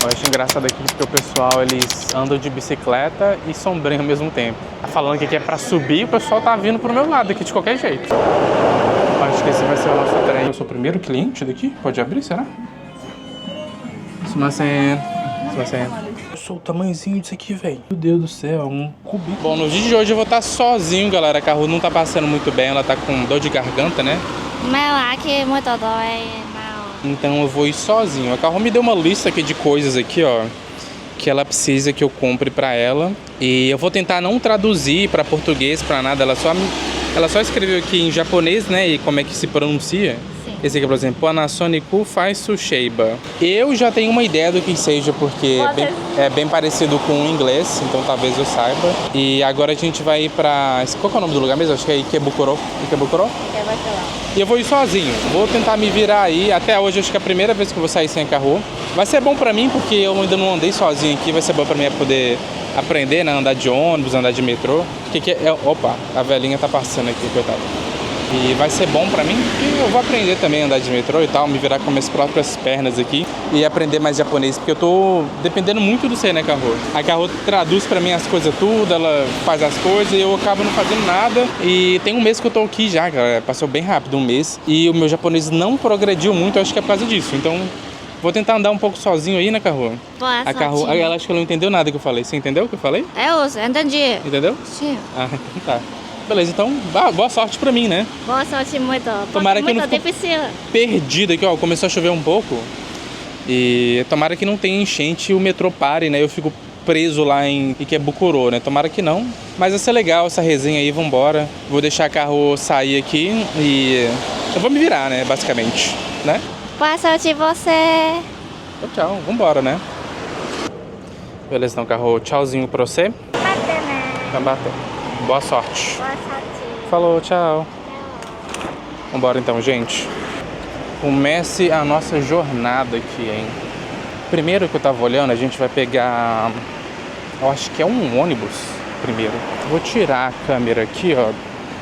Eu acho engraçado aqui porque o pessoal, eles andam de bicicleta e sombrinha ao mesmo tempo. Tá falando que aqui é pra subir, o pessoal tá vindo pro meu lado aqui de qualquer jeito. Acho que esse vai ser o nosso trem. Eu sou o primeiro cliente daqui? Pode abrir, será? Sumasen. Eu sou o tamanhozinho disso aqui, velho. Meu Deus do céu, é um cubículo. Bom, no vídeo de hoje eu vou estar sozinho, galera. A Carru não tá passando muito bem, ela tá com dor de garganta, né? aqui muito dói, Então eu vou ir sozinho. A Carru me deu uma lista aqui de coisas aqui, ó, que ela precisa que eu compre pra ela. E eu vou tentar não traduzir pra português, pra nada. Ela só escreveu aqui em japonês, né? E como é que se pronuncia. Esse aqui, por exemplo, Panasonic faz Susheiba. Eu já tenho uma ideia do que seja, porque é bem parecido com o inglês, então talvez eu saiba. E agora a gente vai ir pra... Qual que é o nome do lugar mesmo? Acho que é Ikebukuro. Ikebukuro? E eu vou ir sozinho. Vou tentar me virar aí. Até hoje, acho que é a primeira vez que eu vou sair sem a Carru. Vai ser bom pra mim, porque eu ainda não andei sozinho aqui. Vai ser bom pra mim poder aprender, né? Andar de ônibus, andar de metrô. Opa, a velhinha tá passando aqui, coitada. E vai ser bom pra mim, porque eu vou aprender também a andar de metrô e tal, me virar com minhas próprias pernas aqui e aprender mais japonês, porque eu tô dependendo muito do né, Carru. A Carru traduz pra mim as coisas tudo, ela faz as coisas e eu acabo não fazendo nada. E tem um mês que eu tô aqui já, galera, passou bem rápido, um mês, e o meu japonês não progrediu muito, eu acho que é por causa disso. Então, vou tentar andar um pouco sozinho aí, né, Carru? A Carru, ela acho que ela não entendeu nada que eu falei. Você entendeu o que eu falei? Eu entendi. Entendeu? Sim. Ah, então tá. Beleza, então boa sorte pra mim, né? Boa sorte muito. Tomara que muito não difícil. Perdido aqui, ó. Começou a chover um pouco. E tomara que não tenha enchente e o metrô pare, né? Eu fico preso lá em Ikebukuro, né? Tomara que não. Mas vai ser legal essa resenha aí, vambora. Vou deixar a Carru sair aqui e eu vou me virar, né? Basicamente, né? Boa sorte você. Tchau, vambora, né? Beleza, então, Carru. Tchauzinho pra você. Bater, né? Vai bater. Boa sorte. Boa sorte. Falou, tchau. Vambora então, gente. Comece a nossa jornada aqui, hein? Primeiro que eu tava olhando, a gente vai pegar... Eu acho que é um ônibus, primeiro. Vou tirar a câmera aqui, ó,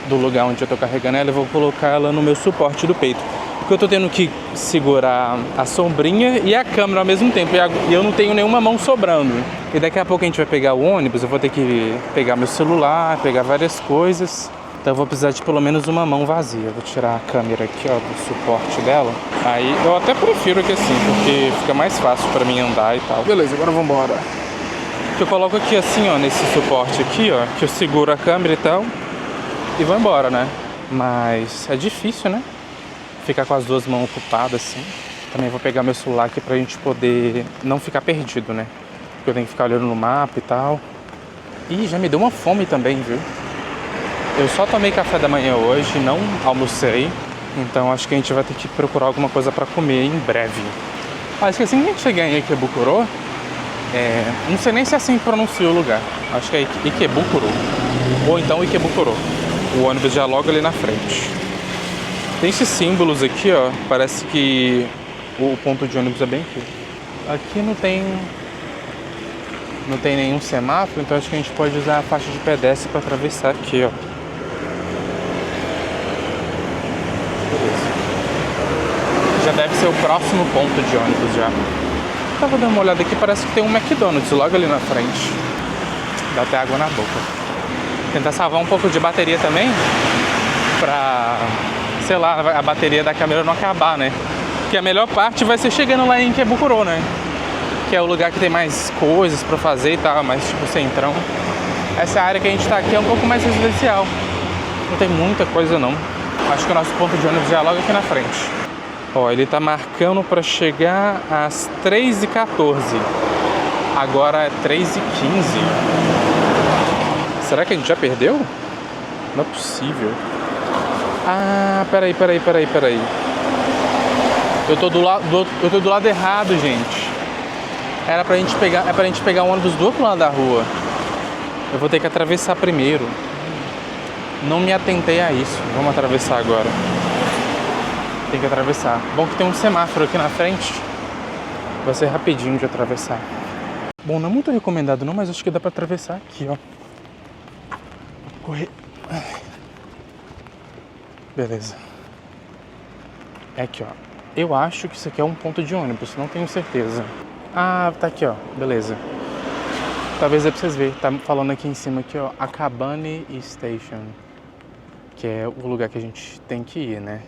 do lugar onde eu tô carregando ela e vou colocar ela no meu suporte do peito. Porque eu tô tendo que segurar a sombrinha e a câmera ao mesmo tempo. E eu não tenho nenhuma mão sobrando. E daqui a pouco a gente vai pegar o ônibus, eu vou ter que pegar meu celular, pegar várias coisas. Então eu vou precisar de pelo menos uma mão vazia. Vou tirar a câmera aqui, ó, do suporte dela. Aí eu até prefiro que assim, porque fica mais fácil pra mim andar e tal. Beleza, agora vamos embora. Eu coloco aqui assim, ó, nesse suporte aqui, ó, que eu seguro a câmera e tal. E vou embora, né? Mas é difícil, né? Ficar com as duas mãos ocupadas assim. Também vou pegar meu celular aqui pra gente poder não ficar perdido, né? Porque eu tenho que ficar olhando no mapa e tal. Ih, já me deu uma fome também, viu? Eu só tomei café da manhã hoje, não almocei. Então acho que a gente vai ter que procurar alguma coisa pra comer em breve. Acho que assim que a gente chegar em Ikebukuro, não sei nem se é assim que pronuncia o lugar. Acho que é Ikebukuro. Ou então Ikebukuro. O ônibus já logo ali na frente. Tem esses símbolos aqui, ó. Parece que o ponto de ônibus é bem aqui. Aqui não tem nenhum semáforo, então acho que a gente pode usar a faixa de pedestre para atravessar aqui, ó. Beleza. Já deve ser o próximo ponto de ônibus já. Tava dando uma olhada aqui, parece que tem um McDonald's logo ali na frente. Dá até água na boca. Tentar salvar um pouco de bateria também, pra... sei lá, a bateria da câmera não acabar, né? Porque a melhor parte vai ser chegando lá em Ikebukuro, né? Que é o lugar que tem mais coisas pra fazer e tal, mais tipo centrão. Essa área que a gente tá aqui é um pouco mais residencial. Não tem muita coisa não. Acho que o nosso ponto de ônibus já é logo aqui na frente. Ó, ele tá marcando pra chegar às 3h14. Agora é 3h15. Será que a gente já perdeu? Não é possível. Ah, peraí. Eu tô do lado errado, gente. É pra gente pegar o ônibus do outro lado da rua. Eu vou ter que atravessar primeiro. Não me atentei a isso. Vamos atravessar agora. Tem que atravessar. Bom que tem um semáforo aqui na frente. Vai ser rapidinho de atravessar. Bom, não é muito recomendado não, mas acho que dá pra atravessar aqui, ó. Correr. Beleza. É aqui, ó. Eu acho que isso aqui é um ponto de ônibus, não tenho certeza. Ah, tá aqui, ó. Beleza. Talvez dê pra vocês verem. Tá falando aqui em cima, aqui, ó. Akabane Station. Que é o lugar que a gente tem que ir, né?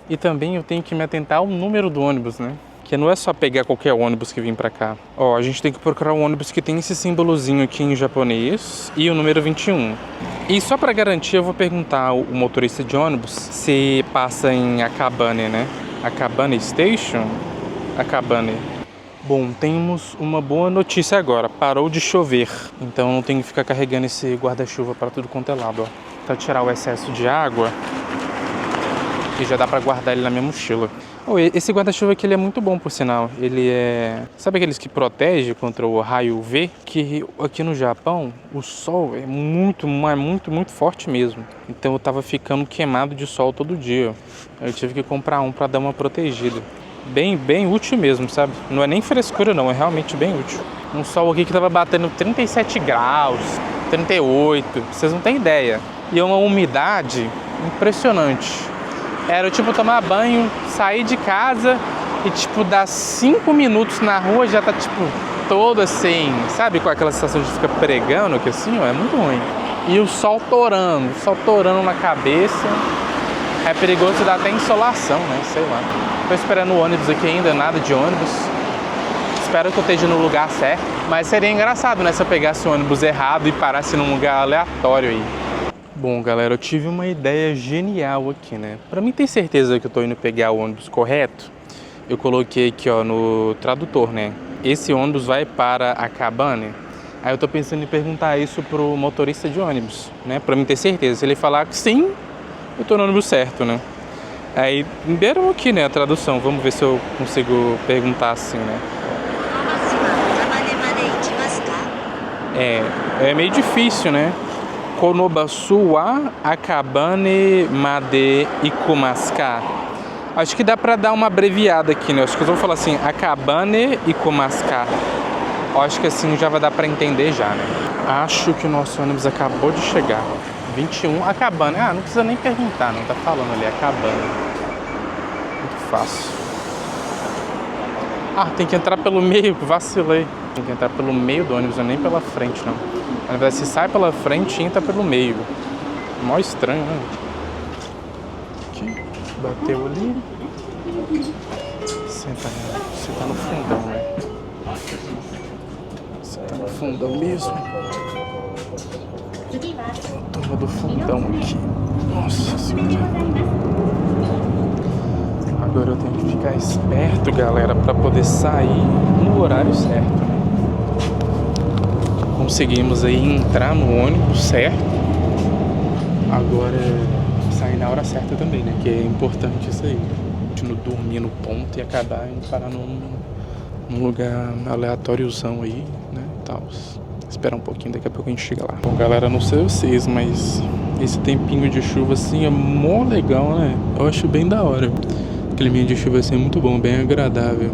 E também eu tenho que me atentar ao número do ônibus, né? Que não é só pegar qualquer ônibus que vem pra cá. Ó, a gente tem que procurar um ônibus que tem esse símbolozinho aqui em japonês e o número 21. E só pra garantir, eu vou perguntar ao motorista de ônibus se passa em Akabane, né? Akabane Station? Akabane. Bom, temos uma boa notícia agora. Parou de chover. Então não tenho que ficar carregando esse guarda-chuva pra tudo quanto é lado, ó. Pra tirar o excesso de água. E já dá pra guardar ele na minha mochila. Oh, esse guarda-chuva aqui ele é muito bom, por sinal. Ele é... Sabe aqueles que protege contra o raio UV? Que aqui no Japão, o sol é muito forte mesmo. Então eu tava ficando queimado de sol todo dia. Eu tive que comprar um pra dar uma protegida. Bem útil mesmo, sabe? Não é nem frescura não, é realmente bem útil. Um sol aqui que tava batendo 37 graus, 38, vocês não têm ideia. E é uma umidade impressionante. Era tipo tomar banho, sair de casa e tipo dar 5 minutos na rua já tá tipo todo assim, sabe? Com aquela sensação de ficar pregando aqui assim, ó, é muito ruim. E o sol torando na cabeça. É perigoso dar até insolação, né? Sei lá. Tô esperando o ônibus aqui ainda, nada de ônibus. Espero que eu esteja no lugar certo. Mas seria engraçado, né? Se eu pegasse o ônibus errado e parasse num lugar aleatório aí. Bom, galera, eu tive uma ideia genial aqui, né? Pra mim ter certeza que eu tô indo pegar o ônibus correto, eu coloquei aqui, ó, no tradutor, né? Esse ônibus vai para Akabane. Aí eu tô pensando em perguntar isso pro motorista de ônibus, né? Pra mim ter certeza. Se ele falar que sim, eu tô no ônibus certo, né? Aí deram aqui, né, a tradução. Vamos ver se eu consigo perguntar assim, né? É meio difícil, né? Konobasu wa Akabane made ikumasu ka? Acho que dá pra dar uma abreviada aqui, né? Acho que eu vou falar assim, Akabane ikumasu ka? Acho que assim já vai dar pra entender já, né? Acho que o nosso ônibus acabou de chegar. 21, Akabane. Ah, não precisa nem perguntar, não. Tá falando ali, Akabane. Muito fácil. Ah, tem que entrar pelo meio, vacilei. Tem que entrar pelo meio do ônibus, não é nem pela frente, não. Na verdade, se sai pela frente, entra pelo meio. Mó estranho, né? Aqui, bateu ali. Senta, né? Você tá no fundão, né? Você tá no fundão mesmo. Turma do fundão aqui. Nossa senhora. Agora eu tenho que ficar esperto, galera, pra poder sair no horário certo. Conseguimos aí entrar no ônibus certo. Agora sair na hora certa também, né? Que é importante isso aí. A gente não dormir no ponto e acabar indo parar num lugar aleatóriozão aí, né? Tal. Esperar um pouquinho, daqui a pouco a gente chega lá. Bom, galera, não sei vocês, mas esse tempinho de chuva assim é mó legal, né? Eu acho bem da hora. O climinha de chuva assim é muito bom, bem agradável.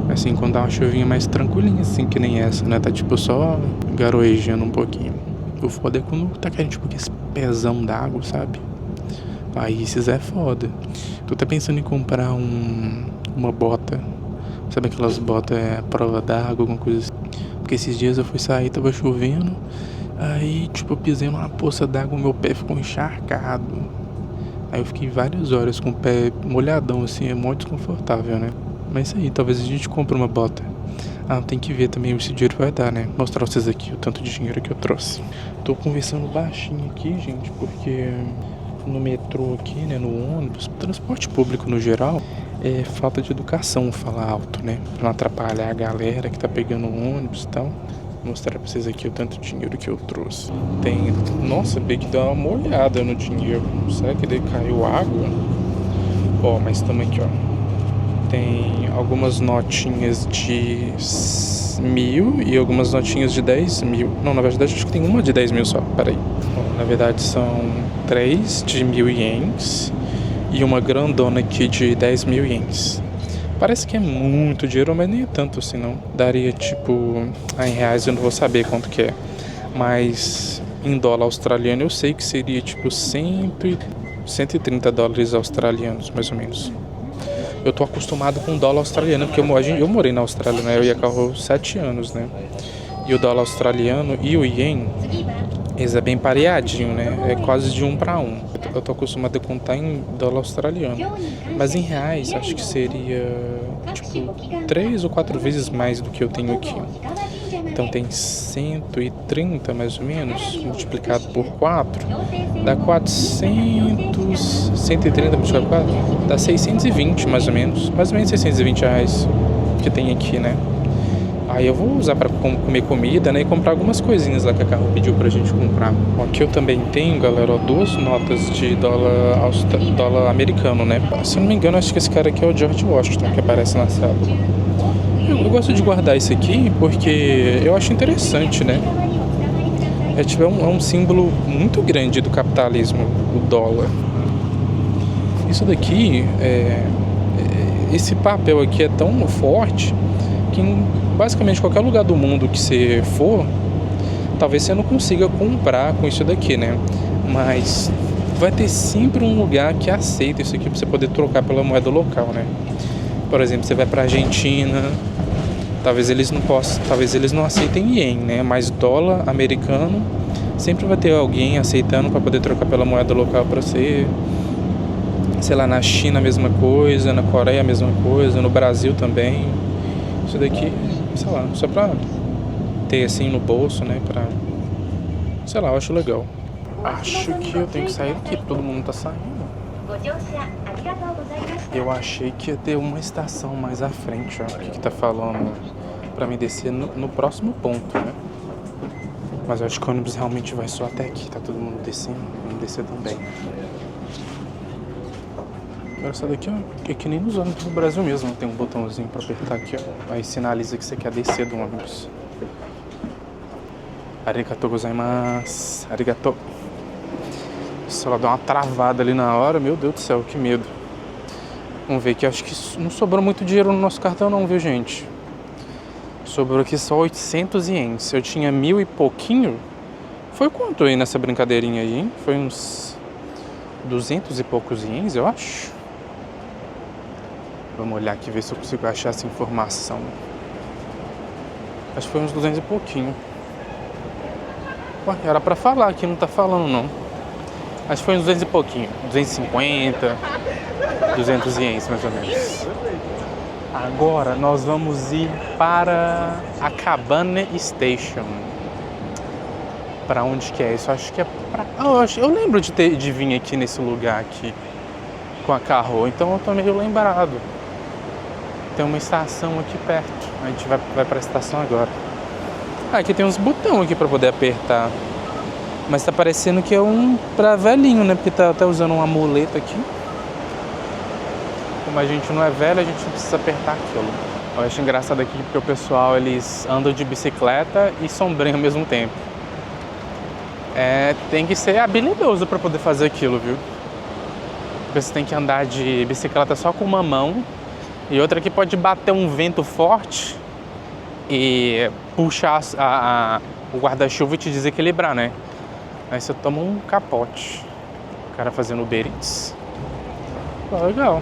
Assim, quando dá uma chuvinha mais tranquilinha, assim, que nem essa, né? Tá tipo só garoejando um pouquinho. O foda é quando tá caindo tipo esse pezão d'água, sabe? Aí esses é foda. Tô até pensando em comprar uma bota. Sabe aquelas botas prova d'água, alguma coisa assim. Porque esses dias eu fui sair, tava chovendo. Aí, tipo, eu pisei numa poça d'água, meu pé ficou encharcado. Aí eu fiquei várias horas com o pé molhadão, assim, é muito desconfortável, né? Mas isso aí, talvez a gente compre uma bota. Ah, tem que ver também se o dinheiro vai dar, né? Mostrar pra vocês aqui o tanto de dinheiro que eu trouxe. Tô conversando baixinho aqui, gente, porque no metrô aqui, né, no ônibus, transporte público no geral, é falta de educação falar alto, né? Pra não atrapalhar a galera que tá pegando o ônibus e tal. Vou mostrar pra vocês aqui o tanto de dinheiro que eu trouxe. Tem... Nossa, bem que dá uma molhada no dinheiro. Será que daí caiu água? Ó, mas também aqui, ó. Tem algumas notinhas de 1.000 e algumas notinhas de 10.000. Não, na verdade acho que tem uma de 10.000 só. Peraí. Bom, na verdade são 3 de 1.000 ienes e uma grandona aqui de 10.000 ienes. Parece que é muito dinheiro, mas nem é tanto assim não. Daria tipo... em reais eu não vou saber quanto que é. Mas em dólar australiano eu sei que seria tipo 130 dólares australianos, mais ou menos. Eu tô acostumado com o dólar australiano, porque eu morei na Austrália, né? Eu ia Carro 7 anos, né? E o dólar australiano e o ien, eles é bem pareadinho, né? É quase de 1 para 1. Eu tô acostumado a contar em dólar australiano. Mas em reais, acho que seria, tipo, 3 ou 4 vezes mais do que eu tenho aqui. Então tem 130 mais ou menos, multiplicado por 4, dá 400, 130 multiplicado por 4, dá 620 mais ou menos 620 reais que tem aqui, né? Aí eu vou usar para comer comida, né, e comprar algumas coisinhas lá que a Carol pediu pra gente comprar. Aqui eu também tenho, galera, ó, 2 notas de dólar americano, né? Se eu não me engano, acho que esse cara aqui é o George Washington, que aparece na cédula. Eu gosto de guardar isso aqui porque eu acho interessante, né? É um símbolo muito grande do capitalismo, o dólar. Isso daqui, esse papel aqui é tão forte que em basicamente qualquer lugar do mundo que você for, talvez você não consiga comprar com isso daqui, né? Mas vai ter sempre um lugar que aceita isso aqui pra você poder trocar pela moeda local, né? Por exemplo, você vai pra Argentina, talvez eles não aceitem ien, né? Mas dólar americano sempre vai ter alguém aceitando para poder trocar pela moeda local para você. Sei lá, na China a mesma coisa, na Coreia a mesma coisa, no Brasil também. Isso daqui, sei lá, só pra ter assim no bolso, né? Pra, sei lá, eu acho legal. Acho que eu tenho que sair daqui, todo mundo tá saindo. Eu achei que ia ter uma estação mais à frente, ó, que tá falando pra mim descer no próximo ponto, né? Mas eu acho que o ônibus realmente vai só até aqui, tá todo mundo descendo, vamos descer também. Agora essa daqui, ó, é que nem nos ônibus do Brasil mesmo, tem um botãozinho pra apertar aqui, ó. Aí sinaliza que você quer descer do ônibus. Arigatou gozaimasu, arigatou. Se ela dá uma travada ali na hora, meu Deus do céu, que medo. Vamos ver que acho que não sobrou muito dinheiro no nosso cartão não, viu, gente? Sobrou aqui só 800 ienes. Eu tinha 1000 e pouquinho. Foi quanto aí nessa brincadeirinha aí, hein? Foi uns 200 e poucos ienes, eu acho. Vamos olhar aqui, ver se eu consigo achar essa informação. Acho que foi uns 200 e pouquinho. Ué, era pra falar aqui, não tá falando não. Acho que foi uns 200 e pouquinho. 250, 200 ienes mais ou menos. Agora nós vamos ir para a Cabane Station. Para onde que é isso? Acho que é pra... eu lembro de vir aqui nesse lugar aqui com a Carro, então eu tô meio lembrado. Tem uma estação aqui perto. A gente vai para a estação agora. Aqui tem uns botões aqui para poder apertar. Mas tá parecendo que é um pra velhinho, né? Porque tá até usando um amuleto aqui. Como a gente não é velho, a gente não precisa apertar aquilo. Eu acho engraçado aqui porque o pessoal, eles andam de bicicleta e sombrinha ao mesmo tempo. Tem que ser habilidoso para poder fazer aquilo, viu? Porque você tem que andar de bicicleta só com uma mão e outra que pode bater um vento forte e puxar o guarda-chuva e te desequilibrar, né? Aí você toma um capote. O cara fazendo Uber Eats. Legal.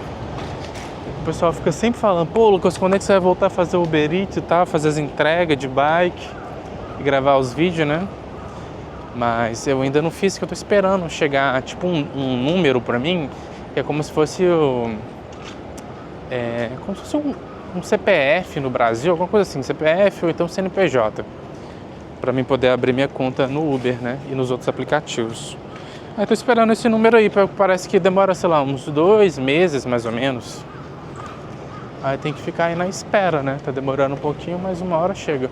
O pessoal fica sempre falando, pô, Lucas, quando é que você vai voltar a fazer Uber Eats e tal, fazer as entregas de bike e gravar os vídeos, né? Mas eu ainda não fiz, que eu tô esperando chegar, tipo, um número pra mim, que é como se fosse um CPF no Brasil, alguma coisa assim, CPF ou então CNPJ, pra mim poder abrir minha conta no Uber, né, e nos outros aplicativos. Aí tô esperando esse número aí, parece que demora, sei lá, uns 2 meses mais ou menos. Aí tem que ficar aí na espera, né, tá demorando um pouquinho, mas uma hora chega.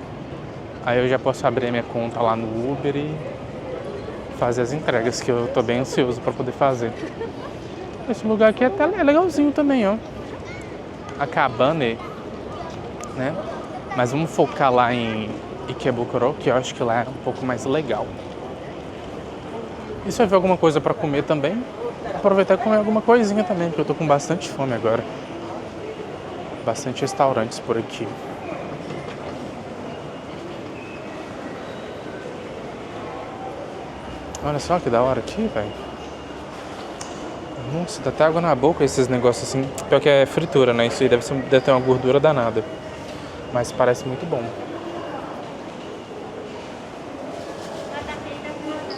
Aí eu já posso abrir a minha conta lá no Uber e fazer as entregas, que eu tô bem ansioso pra poder fazer. Esse lugar aqui até é legalzinho também, ó. A Cabane, né? Mas vamos focar lá em Ikebukuro, que eu acho que lá é um pouco mais legal. E se eu ver alguma coisa pra comer também, aproveitar e comer alguma coisinha também, porque eu tô com bastante fome agora. Bastante restaurantes por aqui. Olha só que da hora aqui, velho. Nossa, dá até água na boca esses negócios assim. Pior que é fritura, né? Isso aí deve ter uma gordura danada. Mas parece muito bom.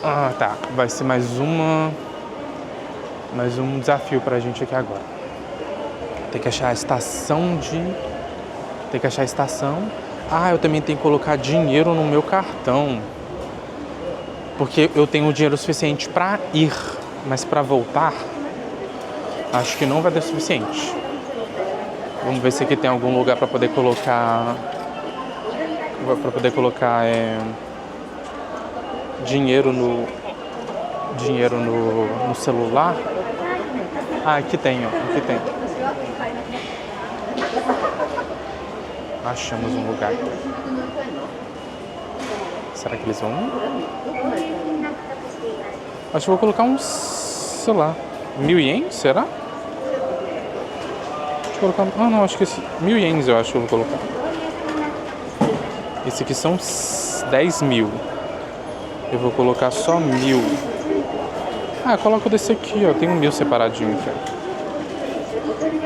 Ah, tá. Vai ser mais um desafio pra gente aqui agora. Tem que achar a estação Tem que achar a estação. Ah, eu também tenho que colocar dinheiro no meu cartão. Porque eu tenho dinheiro suficiente pra ir. Mas pra voltar, acho que não vai dar suficiente. Vamos ver se aqui tem algum lugar pra poder colocar... dinheiro no celular. Ah, aqui tem, ó. Aqui tem. Achamos um lugar. Será que eles vão? Acho que vou colocar uns, sei lá, 1.000 ienes, será? Deixa eu colocar... Ah, não, acho que 1.000 ienes eu acho que eu vou colocar. Esse aqui são 10.000. Eu vou colocar só 1.000. Ah, coloco desse aqui, ó. Tem 1.000 separadinho aqui.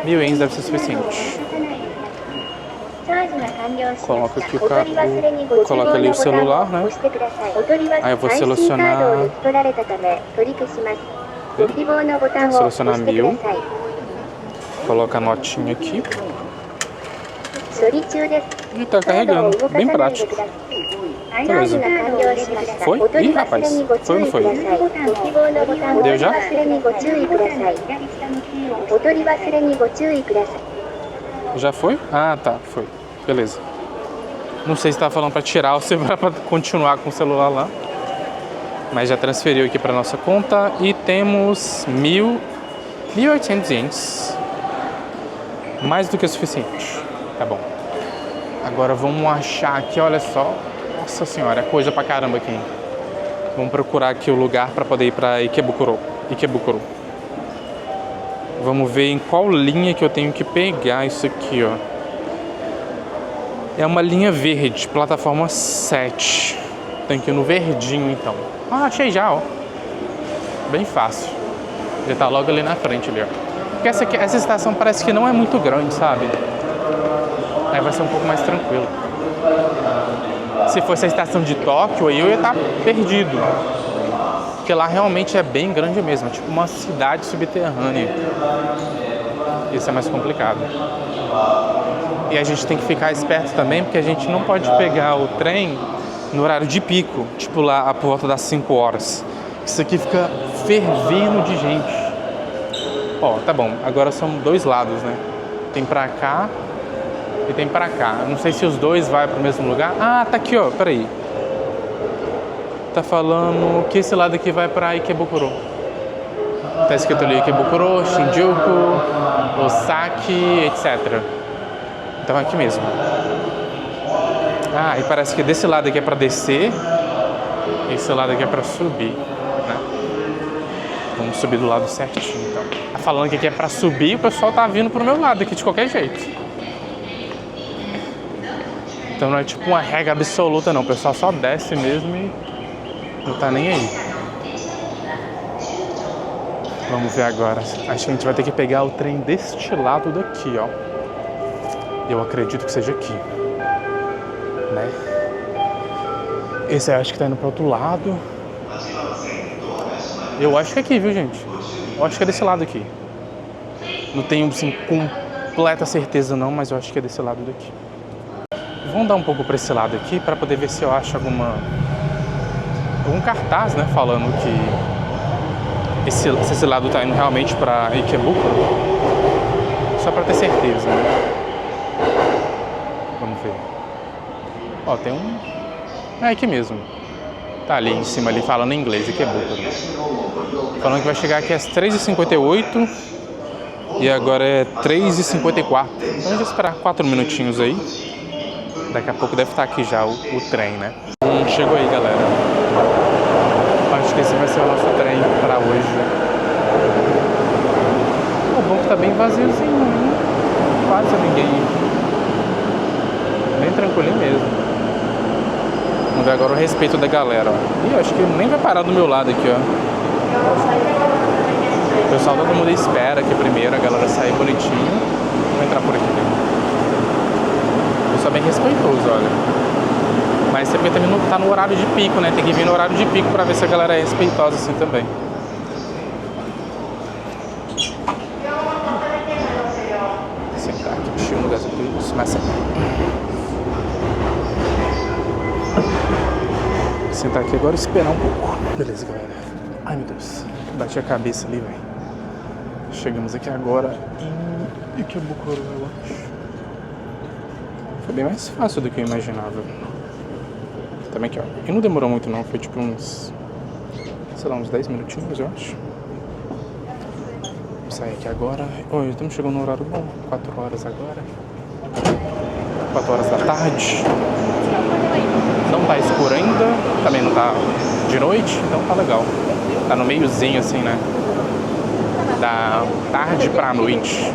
1.000 ienes deve ser suficiente. Coloca aqui coloca ali o celular, né? Aí eu vou selecionar 1.000. Coloca a notinha aqui. E tá carregando, bem prático. Beleza. Foi? Ih, rapaz, foi ou não foi? Deu já? Já foi? Ah, tá, foi. Beleza. Não sei se tava falando pra tirar ou se pra continuar com o celular lá. Mas já transferiu aqui pra nossa conta e temos 1.800 ienes. Mais do que o suficiente. Tá bom. Agora vamos achar aqui, olha só. Nossa senhora, é coisa pra caramba aqui. Vamos procurar aqui o lugar pra poder ir pra Ikebukuro. Vamos ver em qual linha que eu tenho que pegar isso aqui, ó. É uma linha verde, plataforma 7. Tem que ir no verdinho, então. Ah, achei já, ó. Bem fácil. Já tá logo ali na frente, ali, ó. Porque essa estação parece que não é muito grande, sabe? Aí vai ser um pouco mais tranquilo. Se fosse a estação de Tóquio, aí eu ia estar perdido. Porque lá realmente é bem grande mesmo. É tipo uma cidade subterrânea. Isso é mais complicado. E a gente tem que ficar esperto também, porque a gente não pode pegar o trem no horário de pico. Tipo lá, por volta das 5 horas. Isso aqui fica fervendo de gente. Ó, tá bom. Agora são dois lados, né? Tem pra cá e tem pra cá. Não sei se os dois vão pro mesmo lugar. Ah, tá aqui, ó. Peraí. Tá falando que esse lado aqui vai pra Ikebukuro. Tá escrito ali Ikebukuro, Shinjuku, Osaki, etc. Então é aqui mesmo. Ah, e parece que desse lado aqui é pra descer. Esse lado aqui é pra subir, né? Vamos subir do lado certinho, então. Tá falando que aqui é pra subir, o pessoal tá vindo pro meu lado aqui de qualquer jeito. Então não é tipo uma regra absoluta, não. O pessoal só desce mesmo e não tá nem aí. Vamos ver agora. Acho que a gente vai ter que pegar o trem deste lado daqui, ó. Eu acredito que seja aqui, né? Esse eu acho que tá indo pro outro lado. Eu acho que é aqui, viu, gente? Eu acho que é desse lado aqui. Não tenho, assim, completa certeza não, mas eu acho que é desse lado daqui. Vamos dar um pouco pra esse lado aqui pra poder ver se eu acho algum cartaz, né? Falando que esse lado tá indo realmente pra Ikebukuro. Só pra ter certeza, né? Vamos ver. Ó, tem um... É aqui mesmo. Tá ali em cima, ali falando em inglês, Ikebukuro. Falando que vai chegar aqui às 3h58 e agora é 3h54. Então vamos esperar 4 minutinhos aí. Daqui a pouco deve estar aqui já o trem, né? Chegou aí, galera. Acho que esse vai ser o nosso trem pra hoje. O bom que tá bem vaziozinho, hein? Quase ninguém. Bem tranquilinho mesmo. Vamos ver agora o respeito da galera, ó. Ih, acho que nem vai parar do meu lado aqui, ó. O pessoal, todo mundo espera que primeiro a galera sair bonitinho. Vou entrar por aqui dentro. Eu sou bem respeitoso, olha. Mas você também não tá no horário de pico, né? Tem que vir no horário de pico pra ver se a galera é respeitosa assim também. Sentar aqui, deixa eu mudar isso, mas sentar aqui agora e esperar um pouco. Beleza, galera. Ai, meu Deus. Bati a cabeça ali, velho. Chegamos aqui agora em Ikebukuro, eu acho. Foi bem mais fácil do que eu imaginava. Também aqui, ó. E não demorou muito não, foi tipo uns... sei lá, uns 10 minutinhos, eu acho. Vamos sair aqui agora. Oi, estamos chegando no horário bom. 4 horas agora. 4 horas da tarde. Não tá escuro ainda. Também não tá de noite, então tá legal. Tá no meiozinho assim, né? Da tarde pra noite.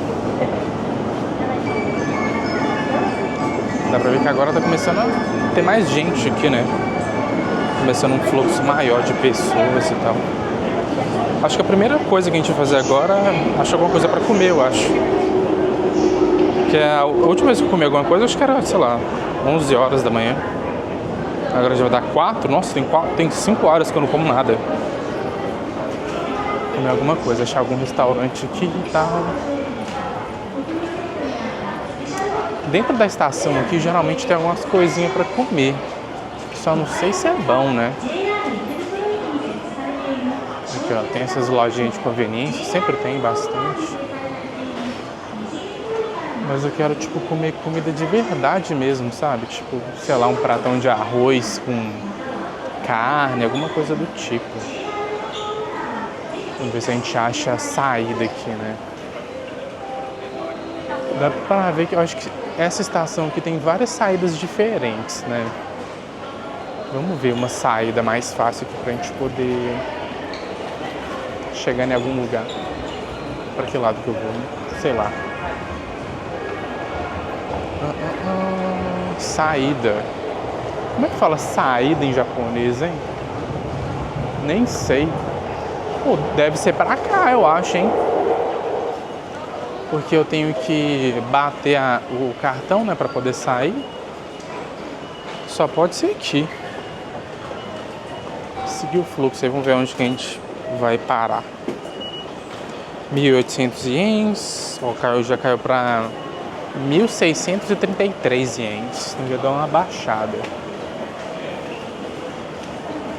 Dá pra ver que agora tá começando a ter mais gente aqui, né? Começando um fluxo maior de pessoas e tal. Acho que a primeira coisa que a gente vai fazer agora é achar alguma coisa pra comer, eu acho. Que a última vez que eu comi alguma coisa, acho que era, sei lá, 11 horas da manhã. Agora já vai dar 4. Nossa, tem 5 horas que eu não como nada. Comer alguma coisa, achar algum restaurante aqui e tal. Dentro da estação aqui, geralmente tem algumas coisinhas pra comer. Só não sei se é bom, né? Aqui, ó, tem essas lojinhas de conveniência. Sempre tem bastante. Mas eu quero, tipo, comer comida de verdade mesmo, sabe? Tipo, sei lá, um pratão de arroz com carne, alguma coisa do tipo. Vamos ver se a gente acha a saída aqui, né? Dá pra ver que eu acho que essa estação aqui tem várias saídas diferentes, né? Vamos ver uma saída mais fácil aqui pra gente poder chegar em algum lugar. Pra que lado que eu vou? Sei lá. Saída. Como é que fala saída em japonês, hein? Nem sei. Pô, deve ser pra cá, eu acho, hein? Porque eu tenho que bater o cartão, né, pra poder sair. Só pode ser aqui. Seguir o fluxo aí, vamos ver onde que a gente vai parar. 1.800 ienes. O carro já caiu pra 1.633 ienes. Então já dá uma baixada.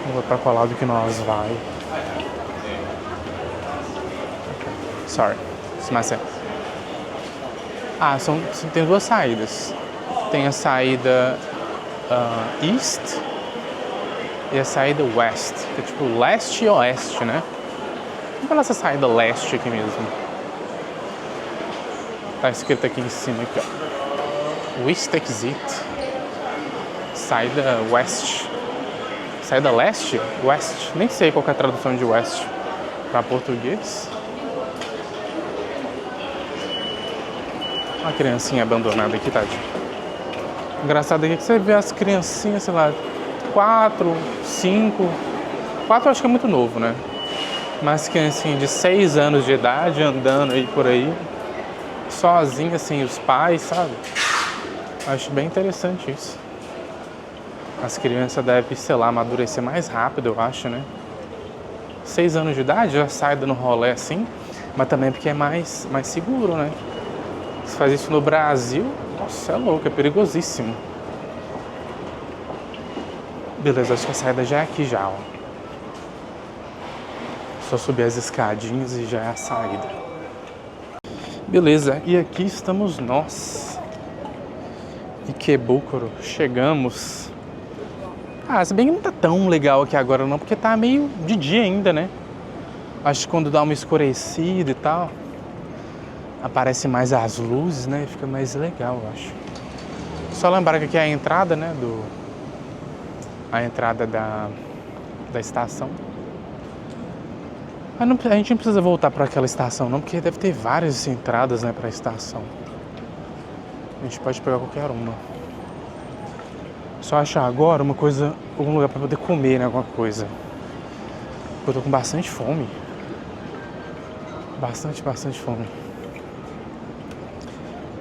Vamos ver pra qual lado que nós vai. Sorry. Mas tem duas saídas. Tem a saída East e a saída West. Que é tipo leste e oeste, né? Vamos falar essa saída leste aqui mesmo. Tá escrito aqui em cima, aqui, ó. West Exit. Saída West. Saída leste? West. Nem sei qual que é a tradução de West para português. Uma criancinha abandonada aqui, tadinha. Engraçado aqui que você vê as criancinhas, sei lá, 4, 5. 4 eu acho que é muito novo, né? Mas criancinha de 6 anos de idade andando aí por aí, sozinha, sem os pais, sabe? Acho bem interessante isso. As crianças devem, sei lá, amadurecer mais rápido, eu acho, né? 6 anos de idade já sai dando rolê assim, mas também porque é mais seguro, né? Se faz isso no Brasil, nossa, é louco, é perigosíssimo. Beleza, acho que a saída já é aqui já, ó. Só subir as escadinhas e já é a saída. Beleza, e aqui estamos nós. Ikebukuro, chegamos. Se bem que não tá tão legal aqui agora não, porque tá meio de dia ainda, né? Acho que quando dá uma escurecida e tal, aparece mais as luzes, né? Fica mais legal, eu acho. Só lembrar que aqui é a entrada, né? A entrada da estação. Mas não, a gente não precisa voltar para aquela estação não, porque deve ter várias entradas, né, para a estação. A gente pode pegar qualquer uma. Só achar agora uma coisa, algum lugar para poder comer, né, alguma coisa. Eu tô com bastante fome. bastante fome.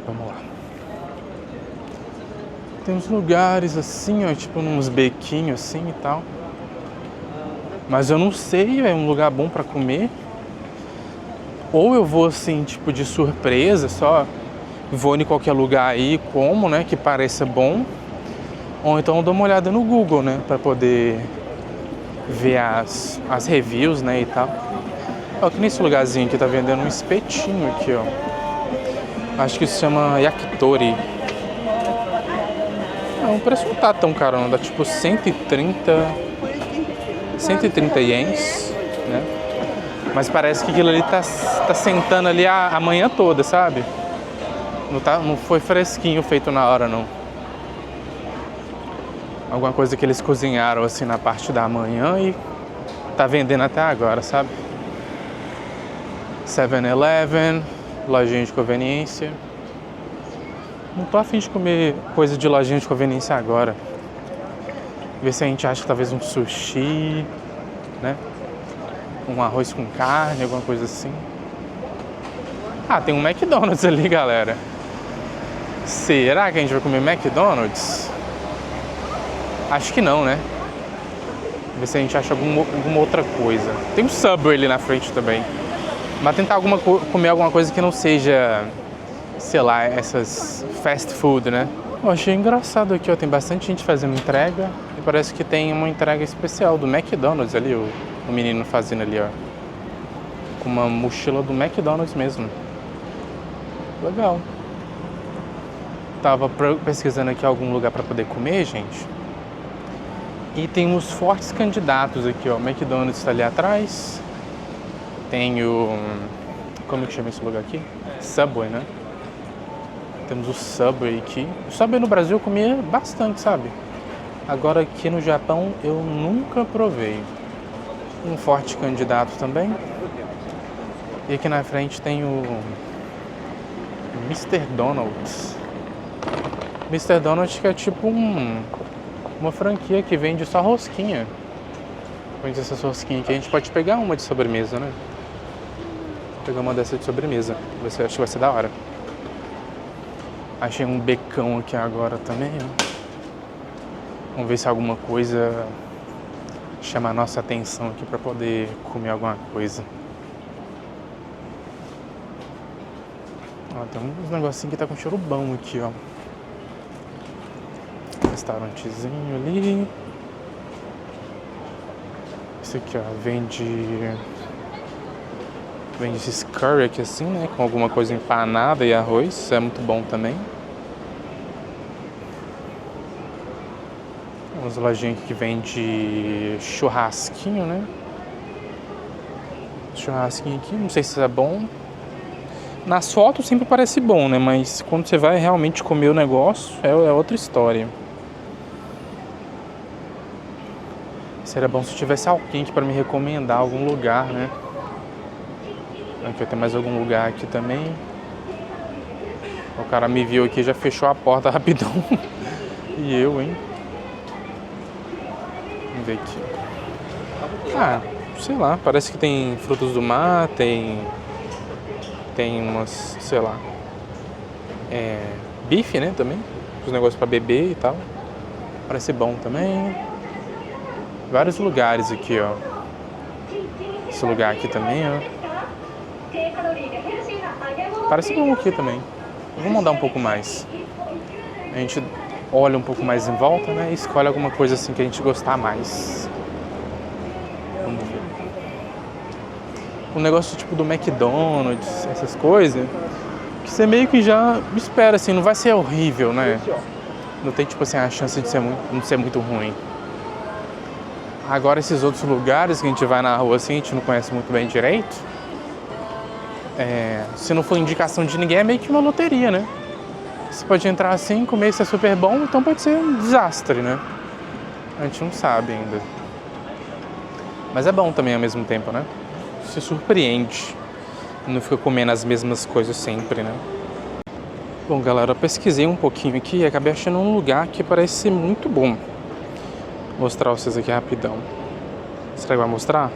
Vamos lá. Tem uns lugares assim, ó, tipo uns bequinhos assim e tal. Mas eu não sei, é um lugar bom pra comer. Ou eu vou assim, tipo de surpresa, só vou em qualquer lugar aí, como, né, que pareça bom. Ou então eu dou uma olhada no Google, né, pra poder ver as reviews, né, e tal. Ó, aqui nesse lugarzinho aqui tá vendendo um espetinho aqui, ó. Acho que isso se chama yakitori. Não, o preço não tá tão caro, não. Dá tipo 130 ienes, né? Mas parece que aquilo ali tá sentando ali a manhã toda, sabe? Não foi fresquinho feito na hora, não. Alguma coisa que eles cozinharam assim na parte da manhã e tá vendendo até agora, sabe? 7-Eleven, lojinha de conveniência. Não tô afim de comer coisa de lojinha de conveniência agora. Ver se a gente acha talvez um sushi, né? Um arroz com carne, alguma coisa assim. Ah, tem um McDonald's ali, galera. Será que a gente vai comer McDonald's? Acho que não, né? Ver se a gente acha alguma outra coisa. Tem um Subway ali na frente também. Mas tentar comer alguma coisa que não seja, sei lá, essas fast food, né? Eu achei engraçado aqui, ó. Tem bastante gente fazendo entrega. E parece que tem uma entrega especial do McDonald's ali, o menino fazendo ali, ó. Com uma mochila do McDonald's mesmo. Legal. Tava pesquisando aqui algum lugar pra poder comer, gente. E tem uns fortes candidatos aqui, ó. O McDonald's tá ali atrás. Tem o... Como que chama esse lugar aqui? Subway, né? Temos o Subway aqui. O Subway no Brasil eu comia bastante, sabe? Agora aqui no Japão eu nunca provei. Um forte candidato também. E aqui na frente tem o Mr. Donald's. Mr. Donald's que é tipo uma franquia que vende só rosquinha. Vende essas rosquinhas aqui. A gente pode pegar uma de sobremesa, né? Vou pegar uma dessa de sobremesa. Você acha que vai ser da hora. Achei um becão aqui agora também, ó. Vamos ver se alguma coisa chama a nossa atenção aqui pra poder comer alguma coisa. Ó, tem uns negocinhos que tá com cheiro bom aqui, ó. Restaurantezinho ali. Esse aqui, ó, vende esses curry aqui assim, né? Com alguma coisa empanada e arroz. Isso é muito bom também. Umas lojinhas aqui que vende churrasquinho, né? Churrasquinho aqui, não sei se isso é bom. Nas fotos sempre parece bom, né? Mas quando você vai realmente comer o negócio, é outra história. Seria bom se tivesse alguém aqui pra me recomendar algum lugar, né? Aqui tem mais algum lugar aqui também. O cara me viu aqui e já fechou a porta rapidão. E eu, hein? Vamos ver aqui. Ah, sei lá, parece que tem frutos do mar, tem umas, sei lá, bife, né, também. Os negócios pra beber e tal. Parece bom também. Vários lugares aqui, ó. Esse lugar aqui também, ó. Parece bom aqui também. Vamos mandar um pouco mais. A gente olha um pouco mais em volta, né? E escolhe alguma coisa assim que a gente gostar mais. Vamos ver. Um negócio tipo do McDonald's, essas coisas, que você meio que já espera, assim, não vai ser horrível, né? Não tem, tipo assim, a chance de não ser muito ruim. Agora, esses outros lugares que a gente vai na rua assim, a gente não conhece muito bem direito. Se não for indicação de ninguém, é meio que uma loteria, né? Você pode entrar assim, comer, isso é super bom, então pode ser um desastre, né? A gente não sabe ainda. Mas é bom também ao mesmo tempo, né? Se surpreende. Não fica comendo as mesmas coisas sempre, né? Bom, galera, eu pesquisei um pouquinho aqui e acabei achando um lugar que parece ser muito bom. Vou mostrar pra vocês aqui rapidão. Será que vai mostrar?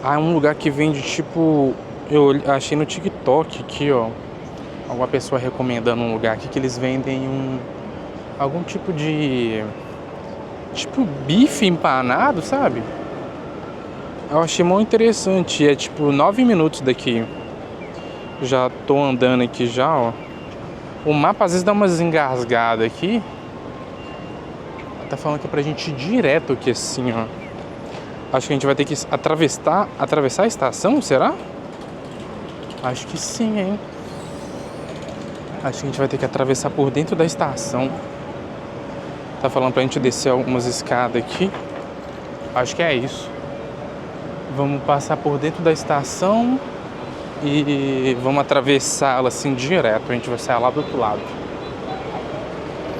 Ah, é um lugar que vende tipo Eu achei no TikTok aqui, ó, alguma pessoa recomendando um lugar aqui que eles vendem algum tipo de bife empanado, sabe? Eu achei muito interessante. É tipo 9 minutos daqui. Já tô andando aqui já, ó. O mapa às vezes dá umas engasgadas aqui. Tá falando que é pra gente ir direto aqui assim, ó. Acho que a gente vai ter que atravessar a estação, será? Acho que sim, hein? Acho que a gente vai ter que atravessar por dentro da estação. Tá falando pra gente descer algumas escadas aqui. Acho que é isso. Vamos passar por dentro da estação e vamos atravessá-la assim direto. A gente vai sair lá do outro lado.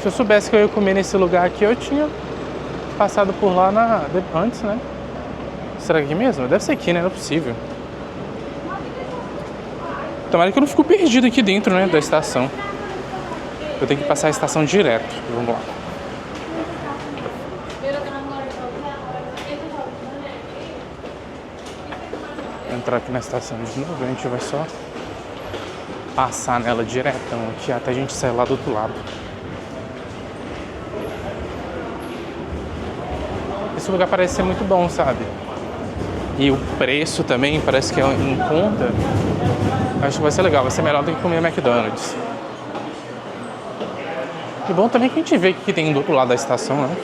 Se eu soubesse que eu ia comer nesse lugar aqui, eu tinha passado por lá antes, né? Será que é aqui mesmo? Deve ser aqui, né? Não é possível. Tomara que eu não fico perdido aqui dentro, né? Da estação. Eu tenho que passar a estação direto. Vamos lá. Entrar aqui na estação de novo, a gente vai só passar nela diretão aqui até a gente sair lá do outro lado. Esse lugar parece ser muito bom, sabe? E o preço também parece que é em conta. Acho que vai ser legal, vai ser melhor do que comer McDonald's. E bom também que a gente vê o que tem do outro lado da estação, né?